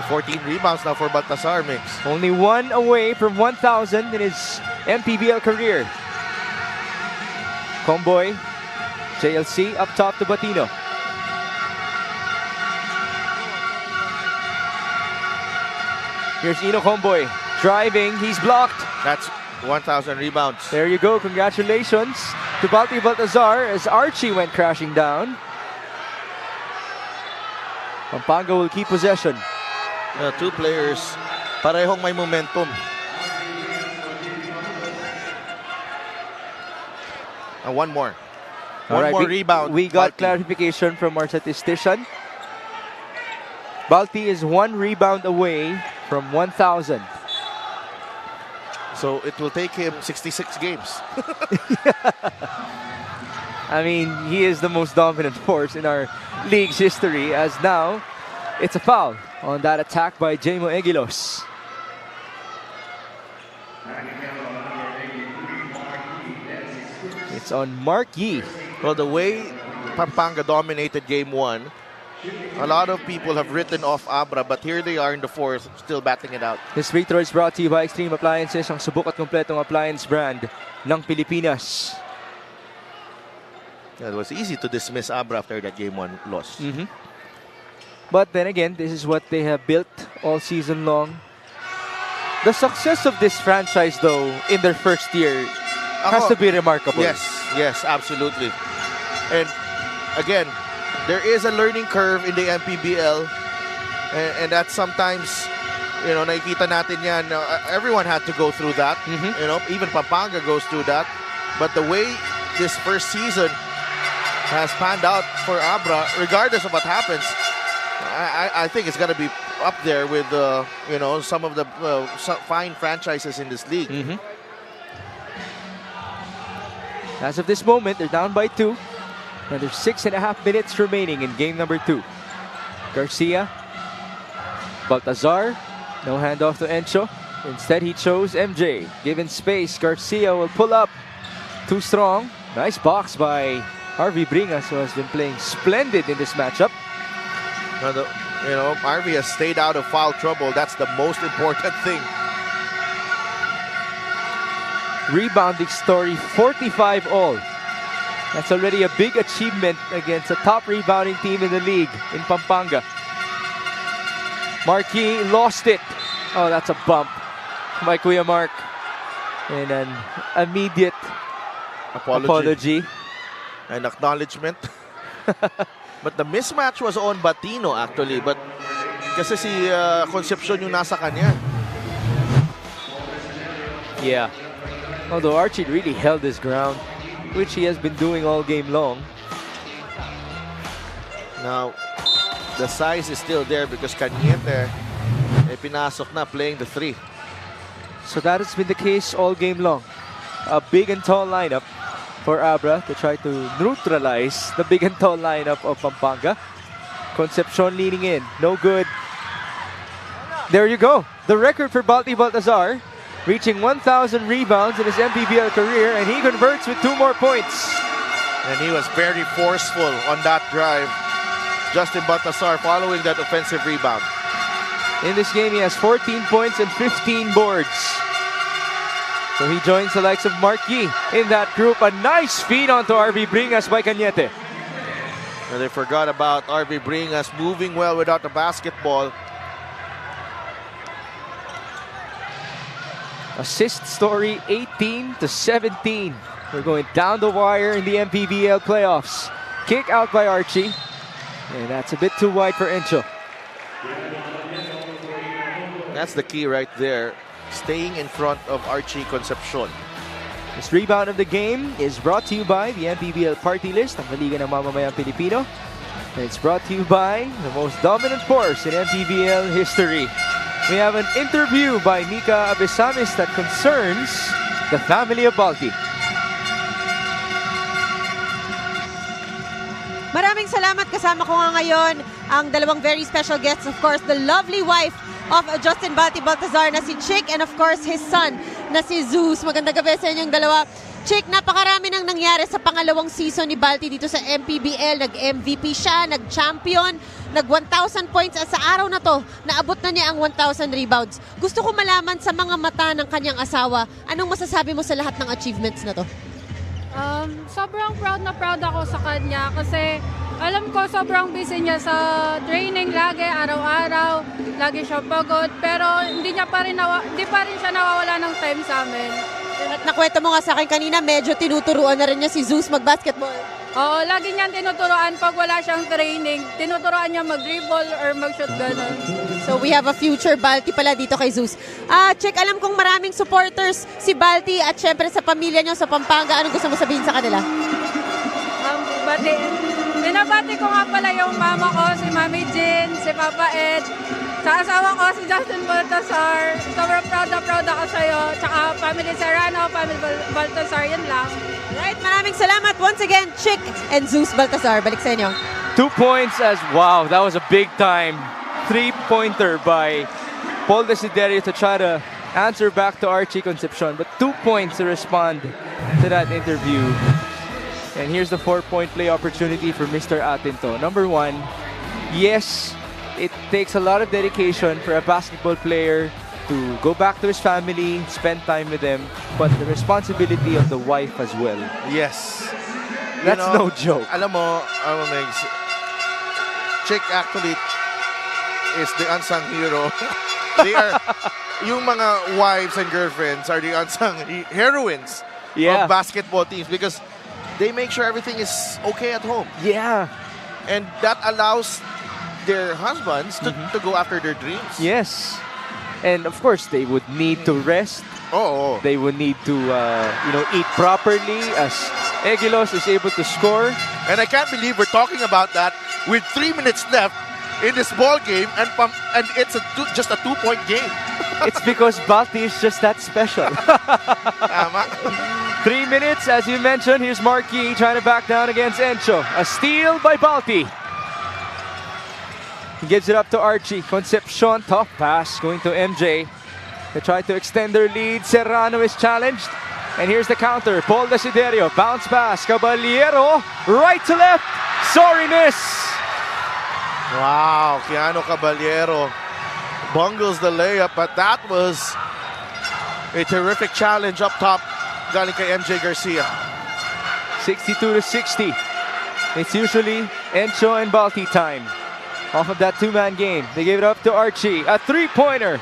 14 rebounds now for Baltasar, Mix. Only one away from 1,000 in his MPBL career. Comboy, JLC up top to Batino. Here's Ino Comboy driving, he's blocked. That's 1,000 rebounds. There you go, congratulations to Balti Baltazar as Archie went crashing down. Pampanga will keep possession. Two players, parehong may momentum. And one more. One more rebound. We got Balti. clarification from our statistician. Balti is one rebound away from 1,000. So it will take him 66 games. I mean, he is the most dominant force in our league's history, as now it's a foul on that attack by Jamo Egilos. It's on Marquis. Well, the way Pampanga dominated game one, a lot of people have written off Abra, but here they are in the fourth, still batting it out. This free throw is brought to you by Extreme Appliances, ang subok at kompletong appliance brand ng Pilipinas. Yeah, it was easy to dismiss Abra after that game one loss. But then again, this is what they have built all season long. The success of this franchise, though, in their first year has to be remarkable. Yes, absolutely. And again, there is a learning curve in the MPBL, and that sometimes, nakikita natin yan. Everyone had to go through that. Even Pampanga goes through that. But the way this first season has panned out for Abra, regardless of what happens, I think it's going to be up there with some of the fine franchises in this league. As of this moment, they're down by 2. And there's 6.5 minutes remaining in game number 2. Garcia, Baltazar, no handoff to Encho. Instead, he chose MJ. Given space, Garcia will pull up. Too strong. Nice box by RV Bringas, who has been playing splendid in this matchup. RV has stayed out of foul trouble. That's the most important thing. Rebounding story, 45 all. That's already a big achievement against a top rebounding team in the league in Pampanga. Marquis lost it. Oh, that's a bump by Kuya Mark. And an immediate apology. And acknowledgement. But the mismatch was on Batino actually. But kasi si Concepcion yung nasa kanya. Yeah. Although Archie really held his ground, which he has been doing all game long. Now, the size is still there because Cañete pinasok na playing the 3. So that has been the case all game long. A big and tall lineup for Abra to try to neutralize the big and tall lineup of Pampanga. Concepcion leaning in. No good. There you go. The record for Balti Baltazar, reaching 1,000 rebounds in his MPBL career, and he converts with 2 more points. And he was very forceful on that drive. Justin Baltasar following that offensive rebound. In this game, he has 14 points and 15 boards. So he joins the likes of Marquis in that group. A nice feed onto RV Bringas by Cañete. And they forgot about RV Bringas moving well without the basketball. Assist story 18-17. We're going down the wire in the MPBL playoffs. kick out by Archie. And that's a bit too wide for Encho. That's the key right there. Staying in front of Archie Concepcion. This rebound of the game is brought to you by the MPBL Party List, ang Liga ng Mamamayang Pilipino. And it's brought to you by the most dominant force in MPBL history. We have an interview by Nika Abesamis that concerns the family of Balti. Maraming salamat. Kasama ko nga ngayon ang dalawang very special guests. Of course, the lovely wife of Justin Balti Baltazar na si Chick, and of course his son na si Zeus. Magandang gabi sa inyong dalawa. Chick, napakarami nang nangyari sa pangalawang season ni Balti dito sa MPBL. Nag-MVP siya, nag-champion, nag-1,000 points at sa araw na to, naabot na niya ang 1,000 rebounds. Gusto ko malaman sa mga mata ng kanyang asawa, anong masasabi mo sa lahat ng achievements na to? Sobrang proud ako sa kanya kasi alam ko sobrang busy niya sa training lagi, araw-araw, lagi siya pagod, pero hindi pa rin siya nawawala ng time sa amin. At nakwento mo nga sa akin kanina, medyo tinuturuan na rin niya si Zeus mag-basketball. Oo, lagi niyang tinuturoan pag wala siyang training. Tinuturoan niya mag-dribble or mag-shoot, gano'n. So we have a future Balti pala dito kay Zeus. Check, alam kong maraming supporters si Balti at syempre sa pamilya niyo sa Pampanga. Anong gusto mo sabihin sa kanila? Binabati ko nga pala yung mama ko, si Mami Jean, si Papa Ed, sa asawa ko, si Justin Baltazar. Sobrang proud ako sa'yo. Tsaka family Serrano, family Baltazar, yan lang. Alright, maraming salamat. Once again, Chick and Zeus Baltazar. Balik sa inyo. 2 points as, wow, that was a big time 3-pointer by Paul Desiderio to try to answer back to Archie Concepcion. But 2 points to respond to that interview. And here's the 4-point play opportunity for Mr. Atinto. Number one, yes, it takes a lot of dedication for a basketball player to go back to his family, spend time with them, but the responsibility of the wife as well. Yes. That's no joke. Alam mo, Megs, Chick actually is the unsung hero. They are, yung mga wives and girlfriends are the unsung heroines of basketball teams because they make sure everything is okay at home. Yeah. And that allows their husbands to go after their dreams. Yes. And of course, they would need to rest. Oh. They would need to, eat properly as Egilos is able to score. And I can't believe we're talking about that with 3 minutes left in this ball game, and it's just a 2-point game. It's because Balti is just that special. 3 minutes, as you mentioned. Here's Marquis trying to back down against Encho. A steal by Balti. He gives it up to Archie. Concepcion, tough pass going to MJ. They try to extend their lead. Serrano is challenged. And here's the counter. Paul Desiderio, bounce pass. Caballero, right to left. Sorry, miss. Wow, Keanu Caballero bungles the layup, but that was a terrific challenge up top galing kay MJ Garcia. 62-60. It's usually Encho and Balti time. Off of that two-man game. They gave it up to Archie. A three-pointer.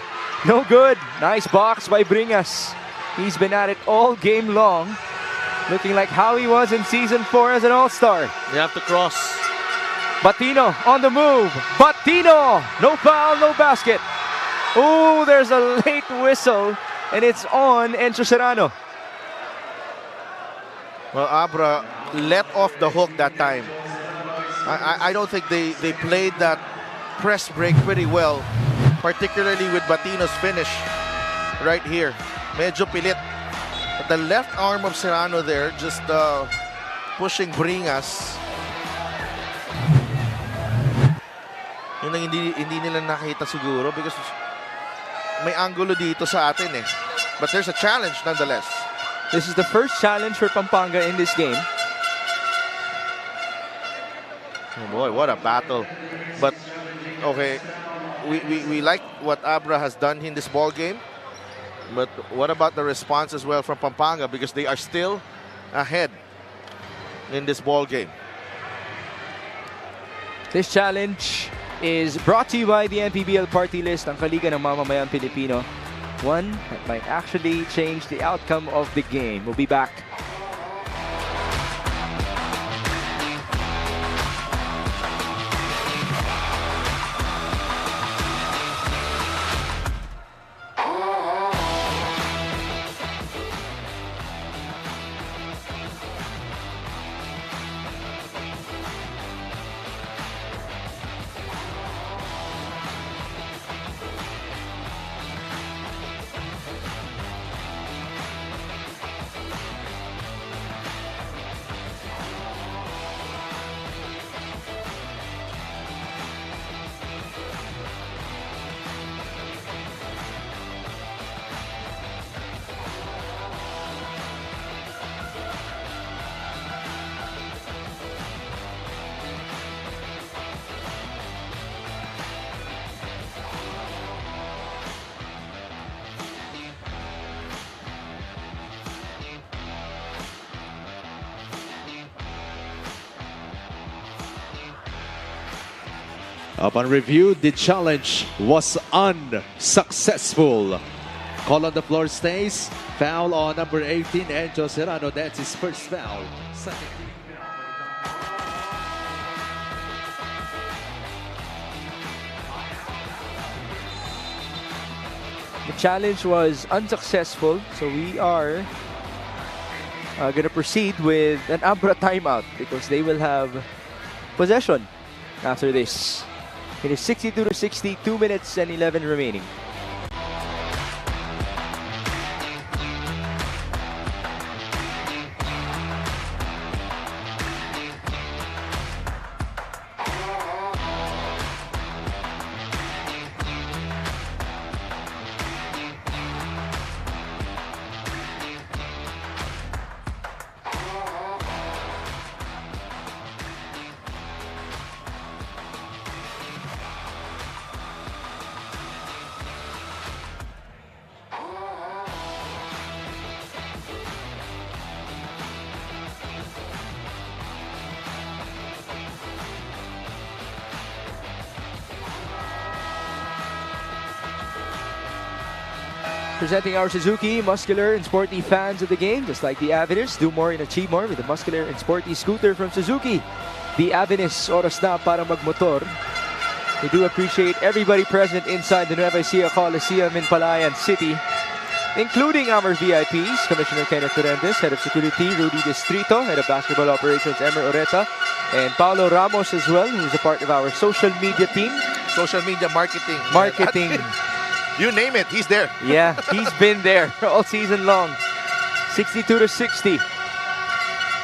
No good. Nice box by Bringas. He's been at it all game long. Looking like how he was in Season 4 as an All-Star. They have to cross. Batino on the move. Batino! No foul, no basket. Oh, there's a late whistle. And it's on Encho Serrano. Well, Abra let off the hook that time. I don't think they played that press break pretty well, particularly with Batino's finish right here. Medyo pilit. But the left arm of Serrano there just pushing Bringas. Yun ang hindi nila nakita siguro because may angulo dito sa atin eh. But there's a challenge nonetheless. This is the first challenge for Pampanga in this game. Oh boy, what a battle. But, okay, we like what Abra has done in this ball game. But what about the response as well from Pampanga? Because they are still ahead in this ball game. This challenge is brought to you by the MPBL Party List, ang Liga ng Mamamayang Pilipino. One that might actually change the outcome of the game. We'll be back. Upon review, the challenge was unsuccessful. Call on the floor stays. Foul on number 18, Enjo Serrano. That's his first foul. The challenge was unsuccessful, so we are going to proceed with an Abra timeout because they will have possession after this. It is 62-60, 2 minutes and 11 remaining. Presenting our Suzuki, muscular and sporty fans of the game, just like the Avenus. Do more and achieve more with the muscular and sporty scooter from Suzuki. The Avenus, oras na para magmotor. We do appreciate everybody present inside the Nueva Ecija Coliseum in Palayan City, including our VIPs, Commissioner Kenneth Torrentes, Head of Security, Rudy Distrito, Head of Basketball Operations, Emer Oreta, and Paulo Ramos as well, who's a part of our social media team. Social media marketing. Marketing. You name it, he's there. Yeah, he's been there all season long. 62-60.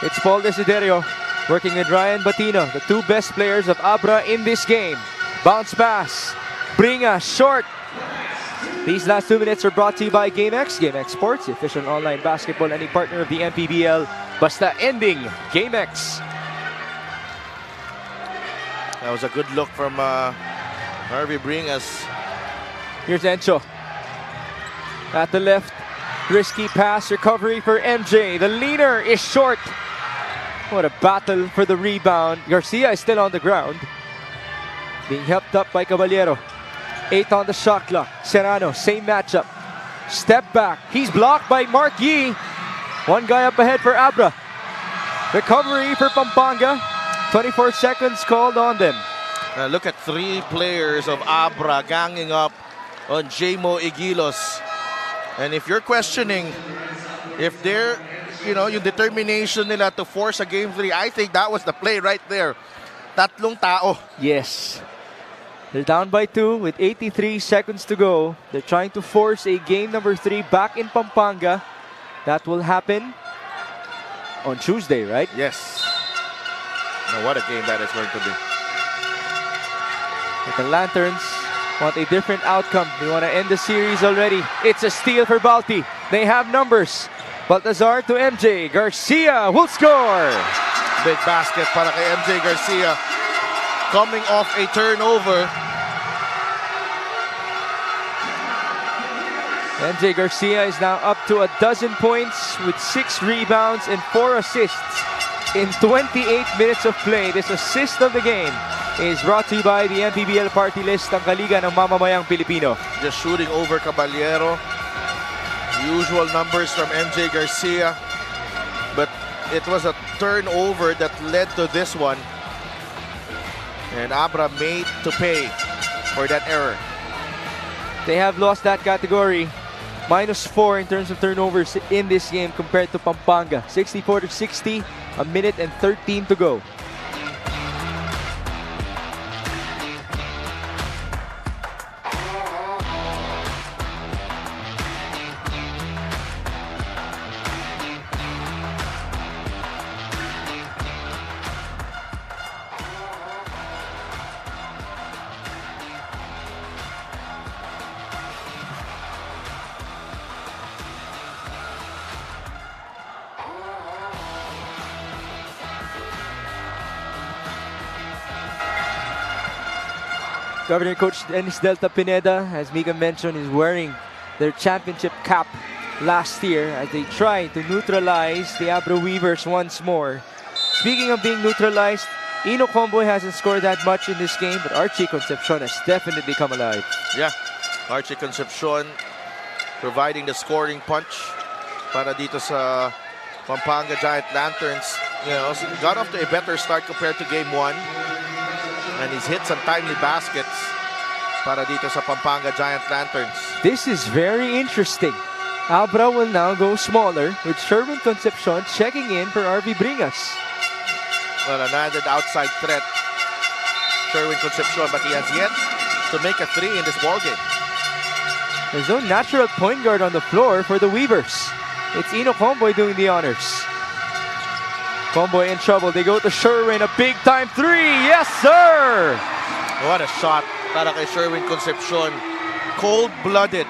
It's Paul Desiderio working with Ryan Batino, the two best players of Abra in this game. Bounce pass. Bringa short. These last 2 minutes are brought to you by GameX. GameX Sports, the official online basketball any partner of the MPBL. Basta ending GameX. That was a good look from Harvey Bringas. Here's Encho. At the left, risky pass recovery for MJ. The leaner is short. What a battle for the rebound. Garcia is still on the ground, being helped up by Caballero. 8 on the shot clock. Serrano, same matchup. Step back. He's blocked by Mark Yee. One guy up ahead for Abra. Recovery for Pampanga. 24 seconds called on them. Look at 3 players of Abra ganging up on Jmo Igilos. And if you're questioning if they're, yung determination nila to force a game 3, I think that was the play right there. Tatlong tao. Yes. They're down by 2 with 83 seconds to go. They're trying to force a game number 3 back in Pampanga. That will happen on Tuesday, right? Yes. Now, what a game that is going to be. But the Lanterns want a different outcome. They want to end the series already. It's a steal for Balti. They have numbers. Baltazar to MJ. Garcia will score. Big basket para kay MJ Garcia. Coming off a turnover. MJ Garcia is now up to 12 points with 6 rebounds and 4 assists in 28 minutes of play. This assist of the game is brought to you by the MPBL Party List, ang Kaliga ng Mamamayang Pilipino. Just shooting over Caballero. Usual numbers from MJ Garcia. But it was a turnover that led to this one. And Abra made to pay for that error. They have lost that category. -4 in terms of turnovers in this game compared to Pampanga. 64-60, a minute and 13 to go. Governor Coach Dennis Delta Pineda, as Mika mentioned, is wearing their championship cap last year as they try to neutralize the Abra Weavers once more. Speaking of being neutralized, Ino Comboy hasn't scored that much in this game, but Archie Concepcion has definitely come alive. Yeah, Archie Concepcion providing the scoring punch para dito sa Pampanga Giant Lanterns. You know, got off to a better start compared to Game 1. And he's hit some timely baskets para dito sa Pampanga Giant Lanterns. This is very interesting. Abra will now go smaller with Sherwin Concepcion checking in for RV Bringas. Well, another outside threat, Sherwin Concepcion, but he has yet to make a 3 in this ballgame. There's no natural point guard on the floor for the Weavers. It's Ino Comboy doing the honors. Comboy in trouble. They go to Sherwin. A big-time 3. Yes, sir! What a shot para kay Sherwin Concepcion. Cold-blooded.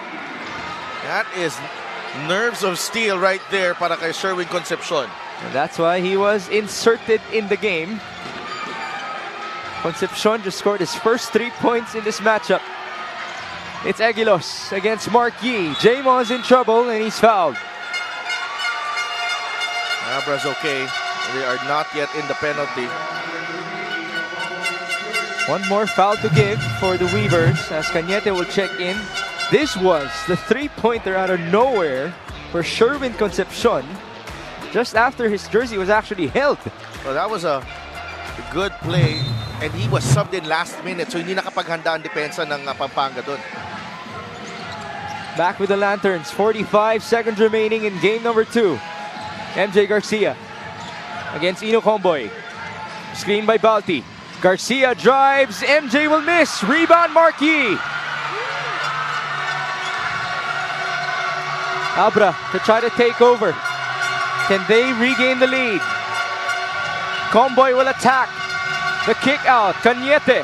That is nerves of steel right there para kay Sherwin Concepcion. And that's why he was inserted in the game. Concepcion just scored his first 3 points in this matchup. It's Aguilos against Mark Yee. Jamon's in trouble and he's fouled. Abra's okay. They are not yet in the penalty. One more foul to give for the Weavers as Cañete will check in. This was the 3-pointer out of nowhere for Sherwin Concepcion just after his jersey was actually held. Well, that was a good play and he was subbed in last minute so hindi nakapaghanda ang depensa ng Pampanga doon. Back with the Lanterns, 45 seconds remaining in game number 2. MJ Garcia against Ino Comboy. Screen by Balti. Garcia drives, MJ will miss. Rebound Marquis. Abra to try to take over. Can they regain the lead? Comboy will attack. The kick out. Cañete.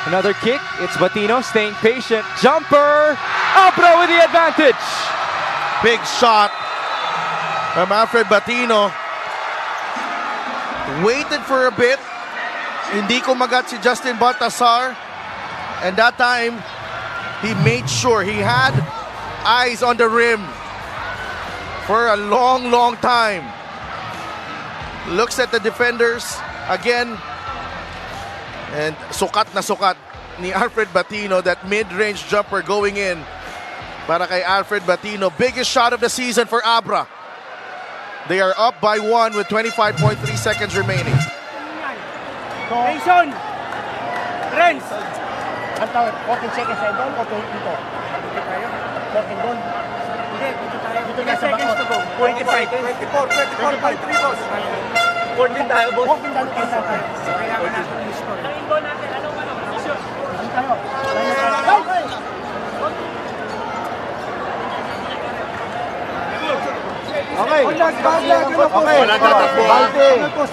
Another kick. It's Batino staying patient. Jumper. Abra with the advantage. Big shot from Alfred Batino. Waited for a bit. Hindi kumagat si Justin Baltasar. And that time, he made sure he had eyes on the rim for a long, long time. Looks at the defenders again. And sukat na sukat ni Alfred Batino. That mid-range jumper going in para kay Alfred Batino. Biggest shot of the season for Abra. They are up by 1 with 25.3 seconds remaining. Jason! Renz! Ang tawag, 14 seconds ay doon o dito? Dito tayo? 14 doon? Hindi, dito tayo. Dito na sa seconds to go. 24, 24.3 boss. 14 tayo boss. 14 tayo. Kailangan natin yung score. Ang ingo natin, anong position? Ano tayo? Okay.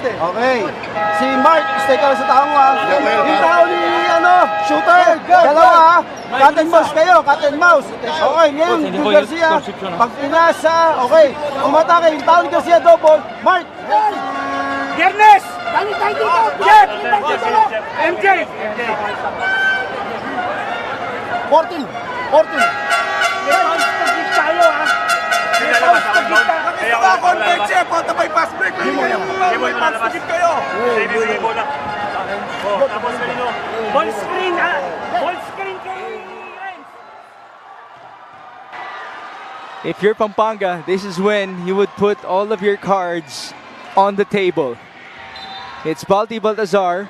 Okay. Si Mark, stay ka sa tao mo ha. Yung tao ni shooter. Dalawa ha. Cat and mouse kayo, cat and mouse. Okay, ngayon, Jun Garcia. Pag pinasa, okay. Umatake, yung tao ni Garcia double. Mark. Gernes! Dali tayo dito! Jeff! MJ! 14. Tayo ha. Kaya ako convert siya, punta by pass break. May pass break kayo. Tapos kanino? Ball screen ha! Ball screen kayo! If you're Pampanga, this is when you would put all of your cards on the table. It's Balti Baltazar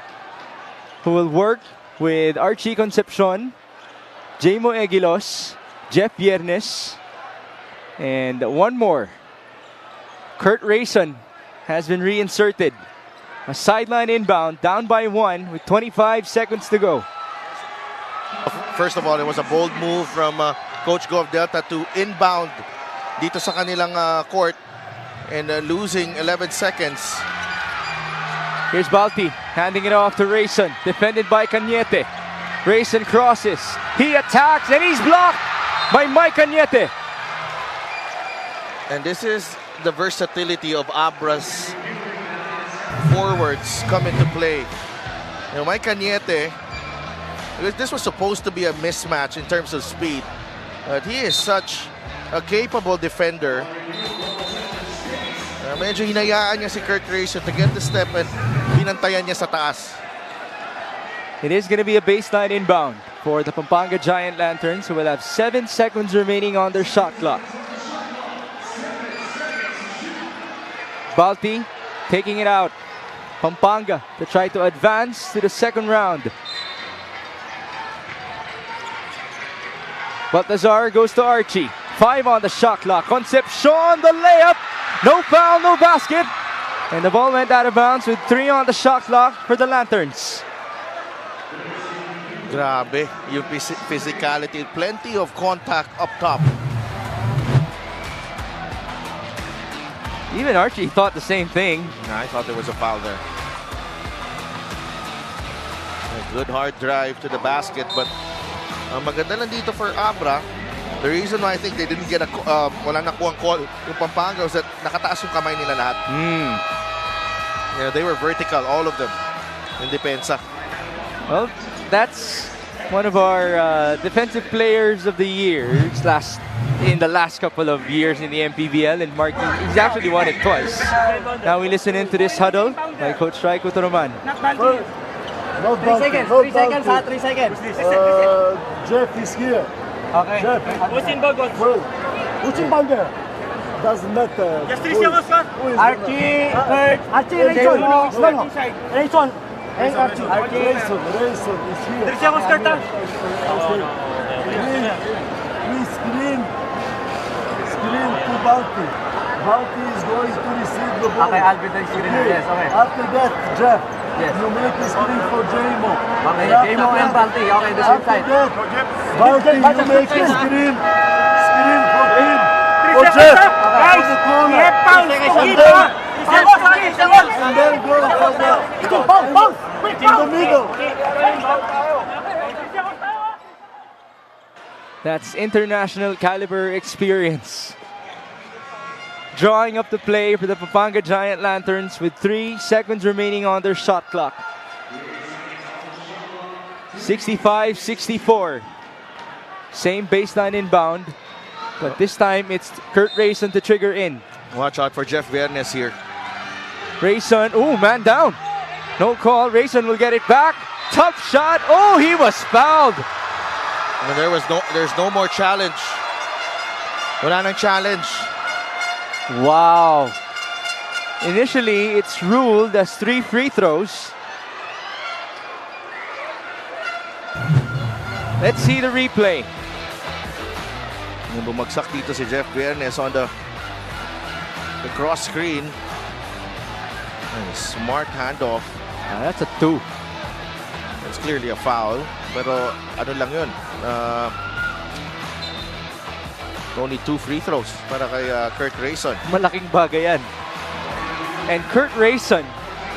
who will work with Archie Concepcion, Jamo Egilos, Jeff Viernes, and one more. Kurt Rayson has been reinserted. A sideline inbound, down by 1 with 25 seconds to go. First of all, it was a bold move from Coach Go of Delta to inbound dito sa kanilang court and losing 11 seconds. Here's Balti handing it off to Rayson, defended by Cañete. Rayson crosses, he attacks, and he's blocked by Mike Cañete. And this is the versatility of Abra's forwards come into play. You know, Mike Cañete, this was supposed to be a mismatch in terms of speed, but he is such a capable defender. Medyo hinayaan niya si Kurt Rayson to get the step, and binantayan niya sa taas. It is going to be a baseline inbound for the Pampanga Giant Lanterns, who will have 7 seconds remaining on their shot clock. Balti taking it out. Pampanga to try to advance to the second round. Baltazar goes to Archie. 5 on the shot clock. Concepcion, the layup. No foul, no basket. And the ball went out of bounds with 3 on the shot clock for the Lanterns. Grabe, yung physicality. Plenty of contact up top. Even Archie thought the same thing. I thought there was a foul there. A good hard drive to the basket, but ang maganda lang dito for Abra, the reason why I think they didn't get wala nakuha call yung Pampanga was that nakataas yung kamay nila lahat. Yeah, they were vertical, all of them, in depensa. Well, that's one of our defensive players of the year in the last couple of years in the MPBL, and Mark, he's actually won it twice. Now we listen into this huddle by Coach Raiko Toroman. No 3 seconds, 3 seconds, 3 seconds. Jeff is here. Okay. Jeff. Who's in Bogos? Who's in Bogos? Doesn't matter. Just 3 seconds, sir. Archie, Kurt, Archie, Rayson. Rayson. Hey, Archie. Rayson is here. 3 seconds, Kurt. Please screen to Balti. Balti is going to receive the ball. Okay, Albert and screen. Yes, okay. After that, Jeff. Yes. You make a screen for Jamo. Okay, Jamo and Balti. Okay, the same side. Balti, you make a screen for him. For 3 seconds, Jeff. sir. Guys, we have fouls to hit. And then go for the in the middle. That's international caliber experience. Drawing up the play for the Pampanga Giant Lanterns with 3 seconds remaining on their shot clock. 65-64. Same baseline inbound, but this time it's Kurt Rayson to trigger in. Watch out for Jeff Vernes here. Rayson, oh, man down. No call, Rayson will get it back. Tough shot, oh, he was fouled. And there's no more challenge. Wala nang challenge. Wow. Initially, it's ruled as 3 free throws. Let's see the replay. Yung bumagsak dito si Jeff Vernes on the cross screen. And smart handoff. That's a 2. It's clearly a foul. Pero ano lang yun. Only 2 free throws para kay Kurt Rayson. Malaking bagay yan. And Kurt Rayson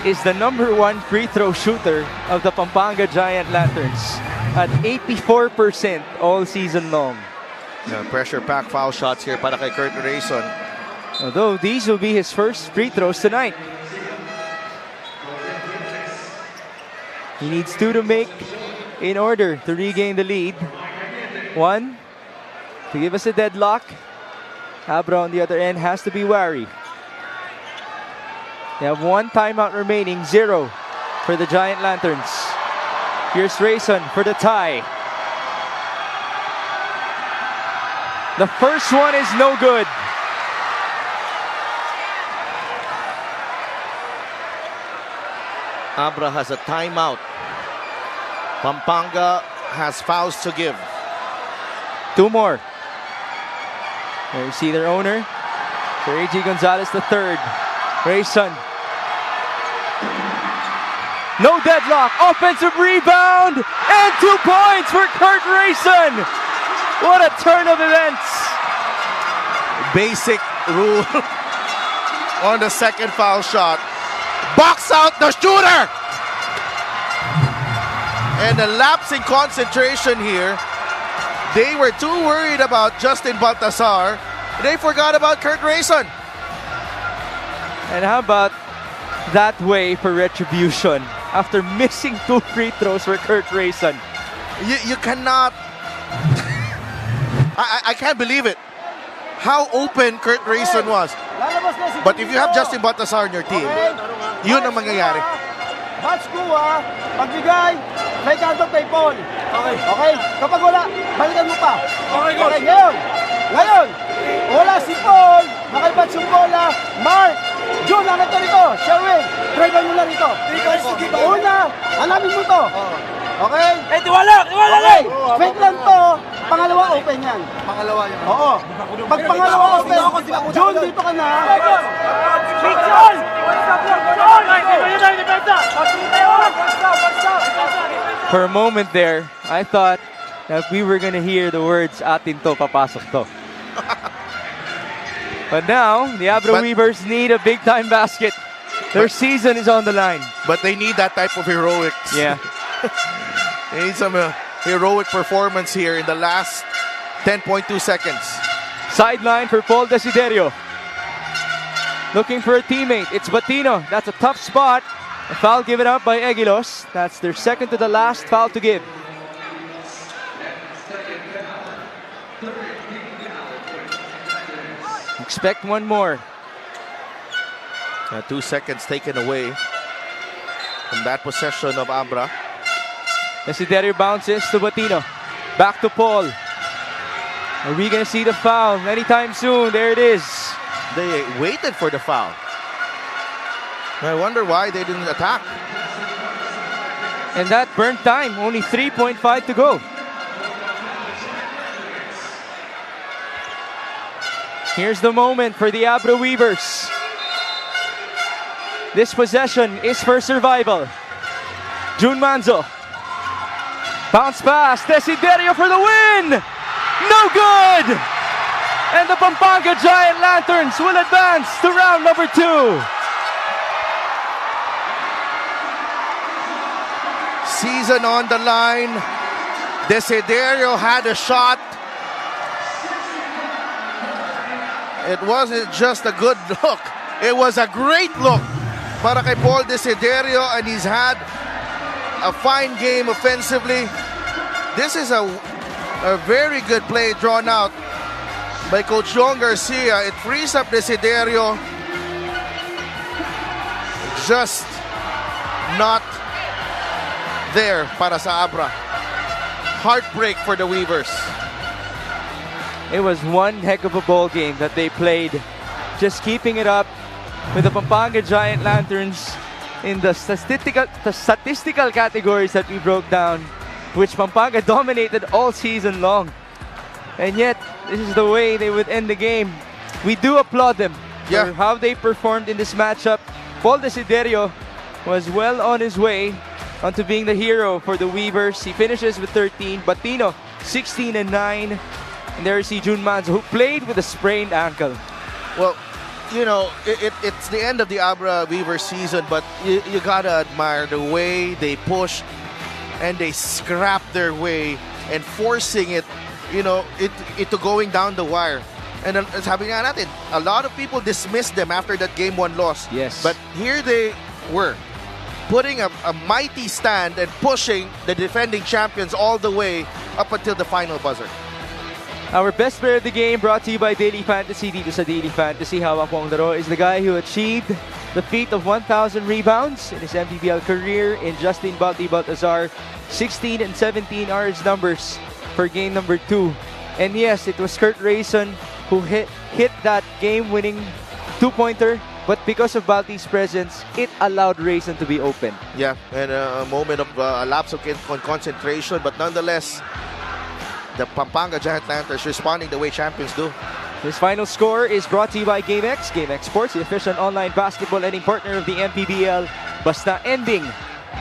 is the #1 free throw shooter of the Pampanga Giant Lanterns at 84% all season long. Pressure pack foul shots here para kay Kurt Rayson. Although these will be his first free throws tonight. He needs 2 to make in order to regain the lead. 1 to give us a deadlock. Abra on the other end has to be wary. They have 1 timeout remaining, 0 for the Giant Lanterns. Here's Rayson for the tie. The first one is no good. Abra has a timeout. Pampanga has fouls to give. 2 more. There you see their owner, Sir A.G. Gonzalez III. Rayson. No deadlock. Offensive rebound. And 2 points for Kurt Rayson. What a turn of events. Basic rule on the second foul shot. Box out the shooter. And a lapse in concentration here. They were too worried about Justin Baltazar. They forgot about Kurt Rayson. And how about that way for retribution after missing 2 free throws for Kurt Rayson? You cannot. I can't believe it. How open Kurt Rayson was. But if you have Justin Baltazar on your team, yun ang mangyayari. Batch ko pagbigay, may kanto kay Paul. Okay. Okay? Kapag wala, balikan mo pa. Okay, coach. Okay, ngayon, wala si Paul, makaibatch yung bola, Mark, Jun, ang ito rito, Sherwin, driver mo na rito. Una, hanapin mo to. Okay? Eh, tiwala Okay, fake lang to, pangalawa open yan. Pangalawa yan. Oo. Pag pangalawa open, Jun, dito ka na. For a moment there, I thought that we were gonna hear the words atin to, papasok to. But now, the Abra Weavers need a big-time basket. Their season is on the line. But they need that type of heroics. Yeah. They need some heroic performance here in the last 10.2 seconds. Sideline for Paul Desiderio. Looking for a teammate. It's Batino. That's a tough spot. A foul given up by Egilos. That's their second to the last foul to give. Expect one more. 2 seconds taken away from that possession of Abra. Desiderio bounces to Batino. Back to Paul. Are we going to see the foul anytime soon? There it is. They waited for the foul. I wonder why they didn't attack. And that burnt time. Only 3.5 to go. Here's the moment for the Abra Weavers. This possession is for survival. Jun Manzo. Bounce pass. Desiderio for the win. No good. And the Pampanga Giant Lanterns will advance to round number 2. Season on the line. Desiderio had a shot. It wasn't just a good look. It was a great look para kay Paul Desiderio, and he's had a fine game offensively. This is a very good play drawn out by Coach John Garcia. It frees up Desiderio. Just not there para sa Abra. Heartbreak for the Weavers. It was one heck of a ball game that they played. Just keeping it up with the Pampanga Giant Lanterns in the statistical categories that we broke down, which Pampanga dominated all season long. And yet, this is the way they would end the game. We do applaud them for how they performed in this matchup. Paul Desiderio was well on his way onto being the hero for the Weavers. He finishes with 13. Batino, 16 and 9. And there you see Jun Manzo, who played with a sprained ankle. Well, you know, it's the end of the Abra Weaver season, but you gotta admire the way they pushed and they scrapped their way and forcing it, you know, it to going down the wire. And sabi nga natin, a lot of people dismissed them after that game 1 loss. Yes. But here they were, putting a mighty stand and pushing the defending champions all the way up until the final buzzer. Our best player of the game, brought to you by Daily Fantasy. Dito sa Daily Fantasy, hawak ko ang laro, is the guy who achieved the feat of 1,000 rebounds in his MPBL career in Justin Balti Baltazar. 16 and 17 are his numbers for game number 2. And yes, it was Kurt Rayson who hit that game-winning 2-pointer. But because of Balti's presence, it allowed Rayson to be open. Yeah, and a moment of a lapse of concentration, but nonetheless, the Pampanga Giant Lanterns responding the way champions do. This final score is brought to you by GameX. GameX Sports, the official online basketball lending partner of the MPBL. Basta ending.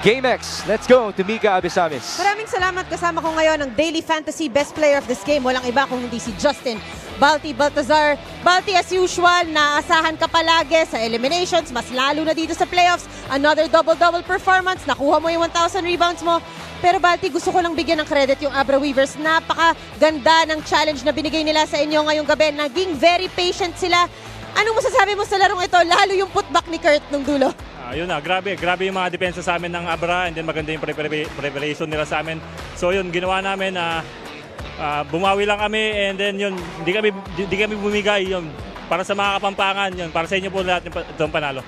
GameX, let's go to Mika Abisamis. Maraming salamat. Kasama ko ngayon ang Daily Fantasy Best Player of this game. Walang iba kung hindi si Justin Balti Baltazar. Balti, as usual, naasahan ka palagi sa eliminations, mas lalo na dito sa playoffs. Another double-double performance. Nakuha mo yung 1,000 rebounds mo. Pero Balti, gusto ko lang bigyan ng credit yung Abra Weavers. Napakaganda ng challenge na binigay nila sa inyo ngayong gabi. Naging very patient sila. Anong masasabi mo sa larong ito? Lalo yung putback ni Kurt nung dulo. Yun na, grabe yung mga depensa sa amin ng Abra, and then maganda yung preparation nila sa amin. So yun, ginawa namin na bumawi lang kami, and then yun, hindi kami bumigay yun. Para sa mga Kapampangan, yun, para sa inyo po lahat itong panalo.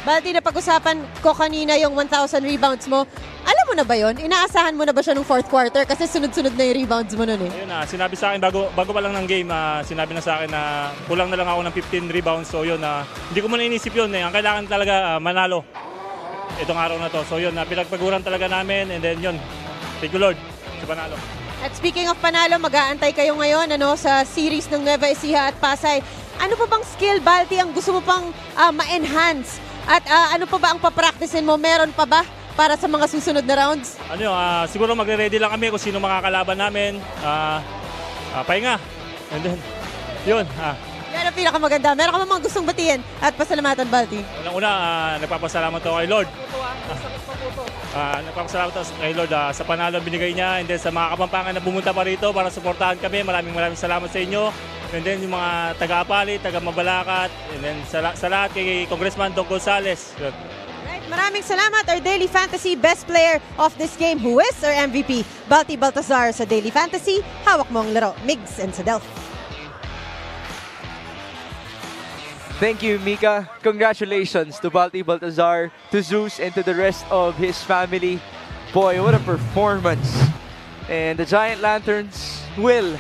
Balti, na pag-usapan ko kanina yung 1,000 rebounds mo. Alam mo na ba yon? Inaasahan mo na ba siya nung fourth quarter? Kasi sunod-sunod na yung rebounds mo nun eh. Ayun na, sinabi sa akin bago pa lang ng game, sinabi na sa akin na kulang na lang ako ng 15 rebounds. So yun, hindi ko muna inisip yun. Ang kailangan talaga manalo itong araw na to. So yun, pinagpaguran talaga namin, and then yun, thank you Lord sa panalo. At speaking of panalo, mag-aantay kayo ngayon sa series ng Nueva Ecija at Pasay. Ano pa bang skill, Balti, ang gusto mo pang ma-enhance? At ano pa ba ang papracticein mo? Meron pa ba para sa mga susunod na rounds? Siguro magre-ready lang kami kung sino makakalaban namin. Pahinga. And then, yun. Yan ang pinakamaganda. Meron ka ba mga gustong batiin at pasalamatan, Balti? Unang-una, nagpapasalamat ako kay Lord. Nagpapasalamat ako kay Lord sa panalo binigay niya, and then sa mga Kapampangan na pumunta pa rito para suportahan kami. Maraming salamat sa inyo. And then yung mga taga-Apali, taga-Mabalacat, and then sa lahat kay Congressman Don Gonzales. Yun. Right, maraming salamat. Our Daily Fantasy Best Player of this game, who is our MVP, Balti Baltazar sa Daily Fantasy. Hawak mo ang laro, Migs and Sadelf. Thank you, Mika. Congratulations to Balti Baltazar, to Zeus, and to the rest of his family. Boy, what a performance. And the Giant Lanterns will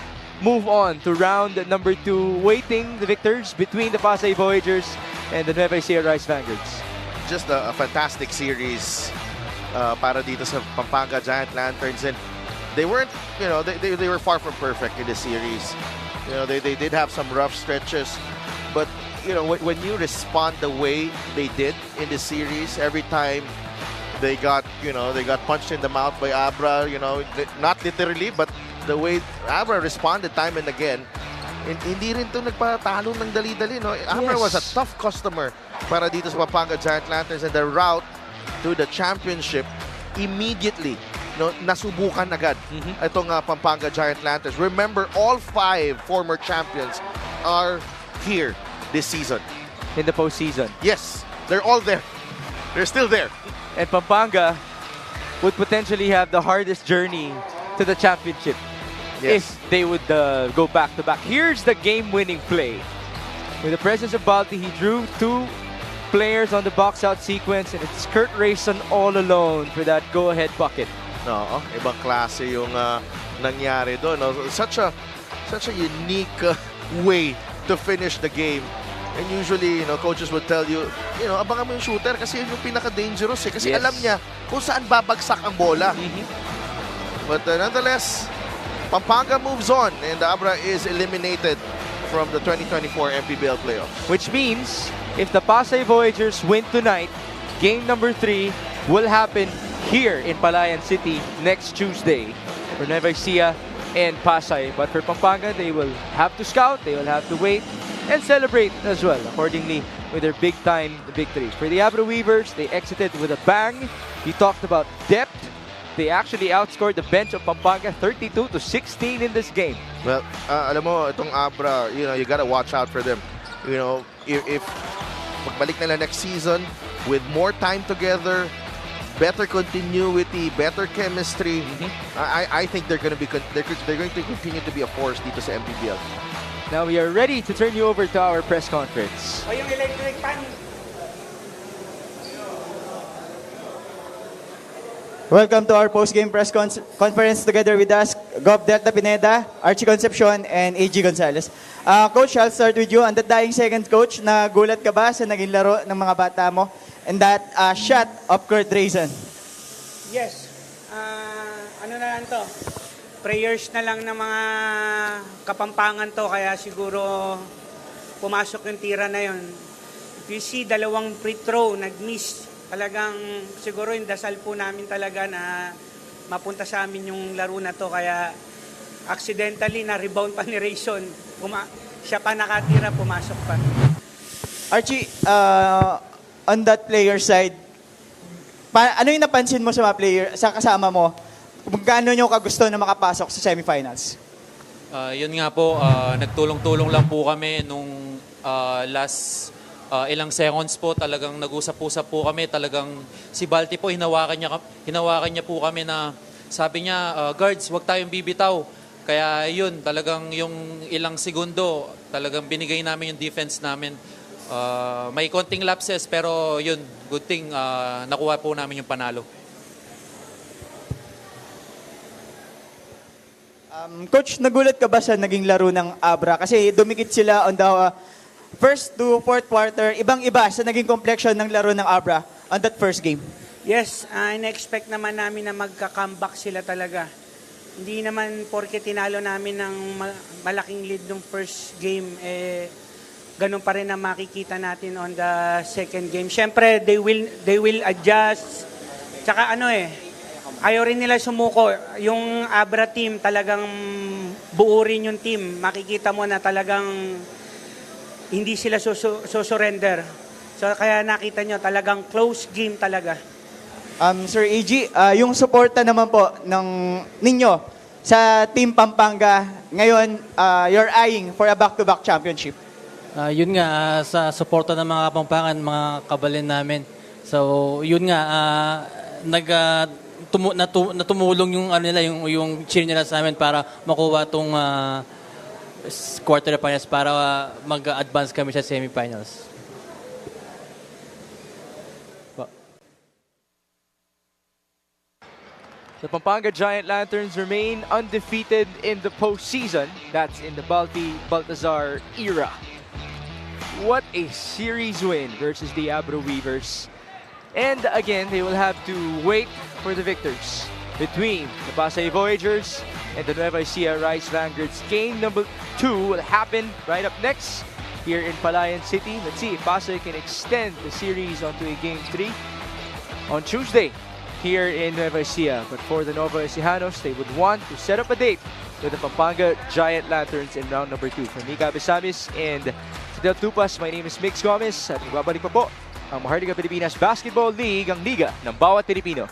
move on to round number 2, waiting the victors between the Pasay Voyagers and the Nueva Ecija Rice Vanguards. Just a fantastic series para dito sa Pampanga Giant Lanterns, and they weren't, they were far from perfect in the series. They did have some rough stretches, but when you respond the way they did in the series, every time they got punched in the mouth by Abra, not literally, but the way Abra responded time and again, hindi rin ito nagpatalo ng dali-dali. Abra was a tough customer para dito sa Pampanga Giant Lanterns, and the route to the championship immediately nasubukan agad itong Pampanga Giant Lanterns. Remember, all 5 former champions are here this season. In the postseason. Yes, they're all there. They're still there. And Pampanga would potentially have the hardest journey to the championship. If they would go back-to-back. Here's the game-winning play. With the presence of Balti, he drew 2 players on the box-out sequence, and it's Kurt Rayson all alone for that go-ahead bucket. No, ibang klase yung nangyari doon. Such a unique way to finish the game. And usually, coaches would tell you, abangan mo yung shooter kasi yun yung pinaka-dangerous eh. Kasi alam niya kung saan babagsak ang bola. But nonetheless, Pampanga moves on, and Abra is eliminated from the 2024 MPBL playoffs. Which means, if the Pasay Voyagers win tonight, game number 3 will happen here in Palayan City next Tuesday for Nueva Ecija and Pasay. But for Pampanga, they will have to scout, they will have to wait, and celebrate as well, accordingly, with their big-time victories. For the Abra Weavers, they exited with a bang. You talked about depth. They actually outscored the bench of Pampanga 32-16 in this game. Well, alam mo, itong Abra, you gotta watch out for them. If magbalik nila next season with more time together, better continuity, better chemistry, I think they're going to continue to be a force dito sa MPBL. Now we are ready to turn you over to our press conference. O yung electric pan. Welcome to our post-game press conference together with us, Gov Delta Pineda, Archie Concepcion, and AG Gonzalez. Coach, I'll start with you. On that dying second, Coach, nagulat ka ba sa naging laro ng mga bata mo? And that shot of Kurt Rayson? Yes. Ano na lang to? Prayers na lang ng mga Kapampangan to, kaya siguro pumasok yung tira na yun. If you see, 2 free throw, nag-miss. Talagang siguro yung dasal po namin talaga na mapunta sa amin yung laro na to, kaya accidentally na rebound pa ni Rayson. Siya pa nakatira, pumasok pa. Archie, on that player side, ano yung napansin mo sa mga player, sa kasama mo? Kung gaano nyo kagusto na makapasok sa semifinals? Yun nga po, nagtulong-tulong lang po kami nung last ilang seconds po, talagang nag-usap-usap po kami. Talagang si Balti po, hinawakan niya po kami na sabi niya, guards, wag tayong bibitaw. Kaya yun, talagang yung ilang segundo, talagang binigay namin yung defense namin May konting lapses pero yun, good thing nakuha po namin yung panalo. Coach, nagulat ka ba sa naging laro ng Abra? Kasi dumikit sila on the first to fourth quarter. Ibang-iba sa naging complexion ng laro ng Abra on that first game. Yes, in-expect naman namin na magka-comeback sila talaga. Hindi naman porke tinalo namin ng malaking lead ng first game, ganun pa rin na makikita natin on the second game. Siyempre, they will adjust. Tsaka ayaw rin nila sumuko. Yung Abra team, talagang buo rin yung team. Makikita mo na talagang hindi sila surrender. So kaya nakita nyo, talagang close game talaga. Sir AG, yung suporta naman po ninyo sa Team Pampanga, ngayon you're eyeing for a back-to-back championship. Yun nga, sa suporta ng mga Kapampangan, mga kabalin namin. So, yun nga, natumulong yung nila, yung cheer nila sa amin para makuha tong quarterfinals para mag-advance kami sa semifinals. The Pampanga Giant Lanterns remain undefeated in the postseason. That's in the Baltazar era. What a series win versus the Abra Weavers. And again, they will have to wait for the victors between the Pasay Voyagers and the Nueva Ecija Rice Vanguards. Game number 2 will happen right up next here in Palayan City. Let's see if Pasay can extend the series onto a Game 3 on Tuesday here in Nueva Ecija. But for the Nueva Ecijanos, they would want to set up a date with the Pampanga Giant Lanterns in round number 2. From Mika Besamis and Del Tupas, my name is Mix Gomez at magbabalik pa po ang Mahardika Pilipinas Basketball League, ang liga ng bawat Pilipino.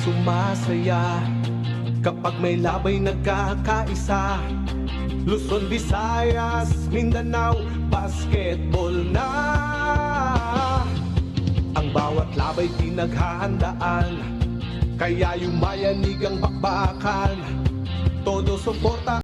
Sumasaya kapag may labay nagkakaisa. Luzon, Visayas, Mindanao, basketball na. Ang bawat labay pinaghahandaan, kaya yumayanig ang bakbakan. Todo suporta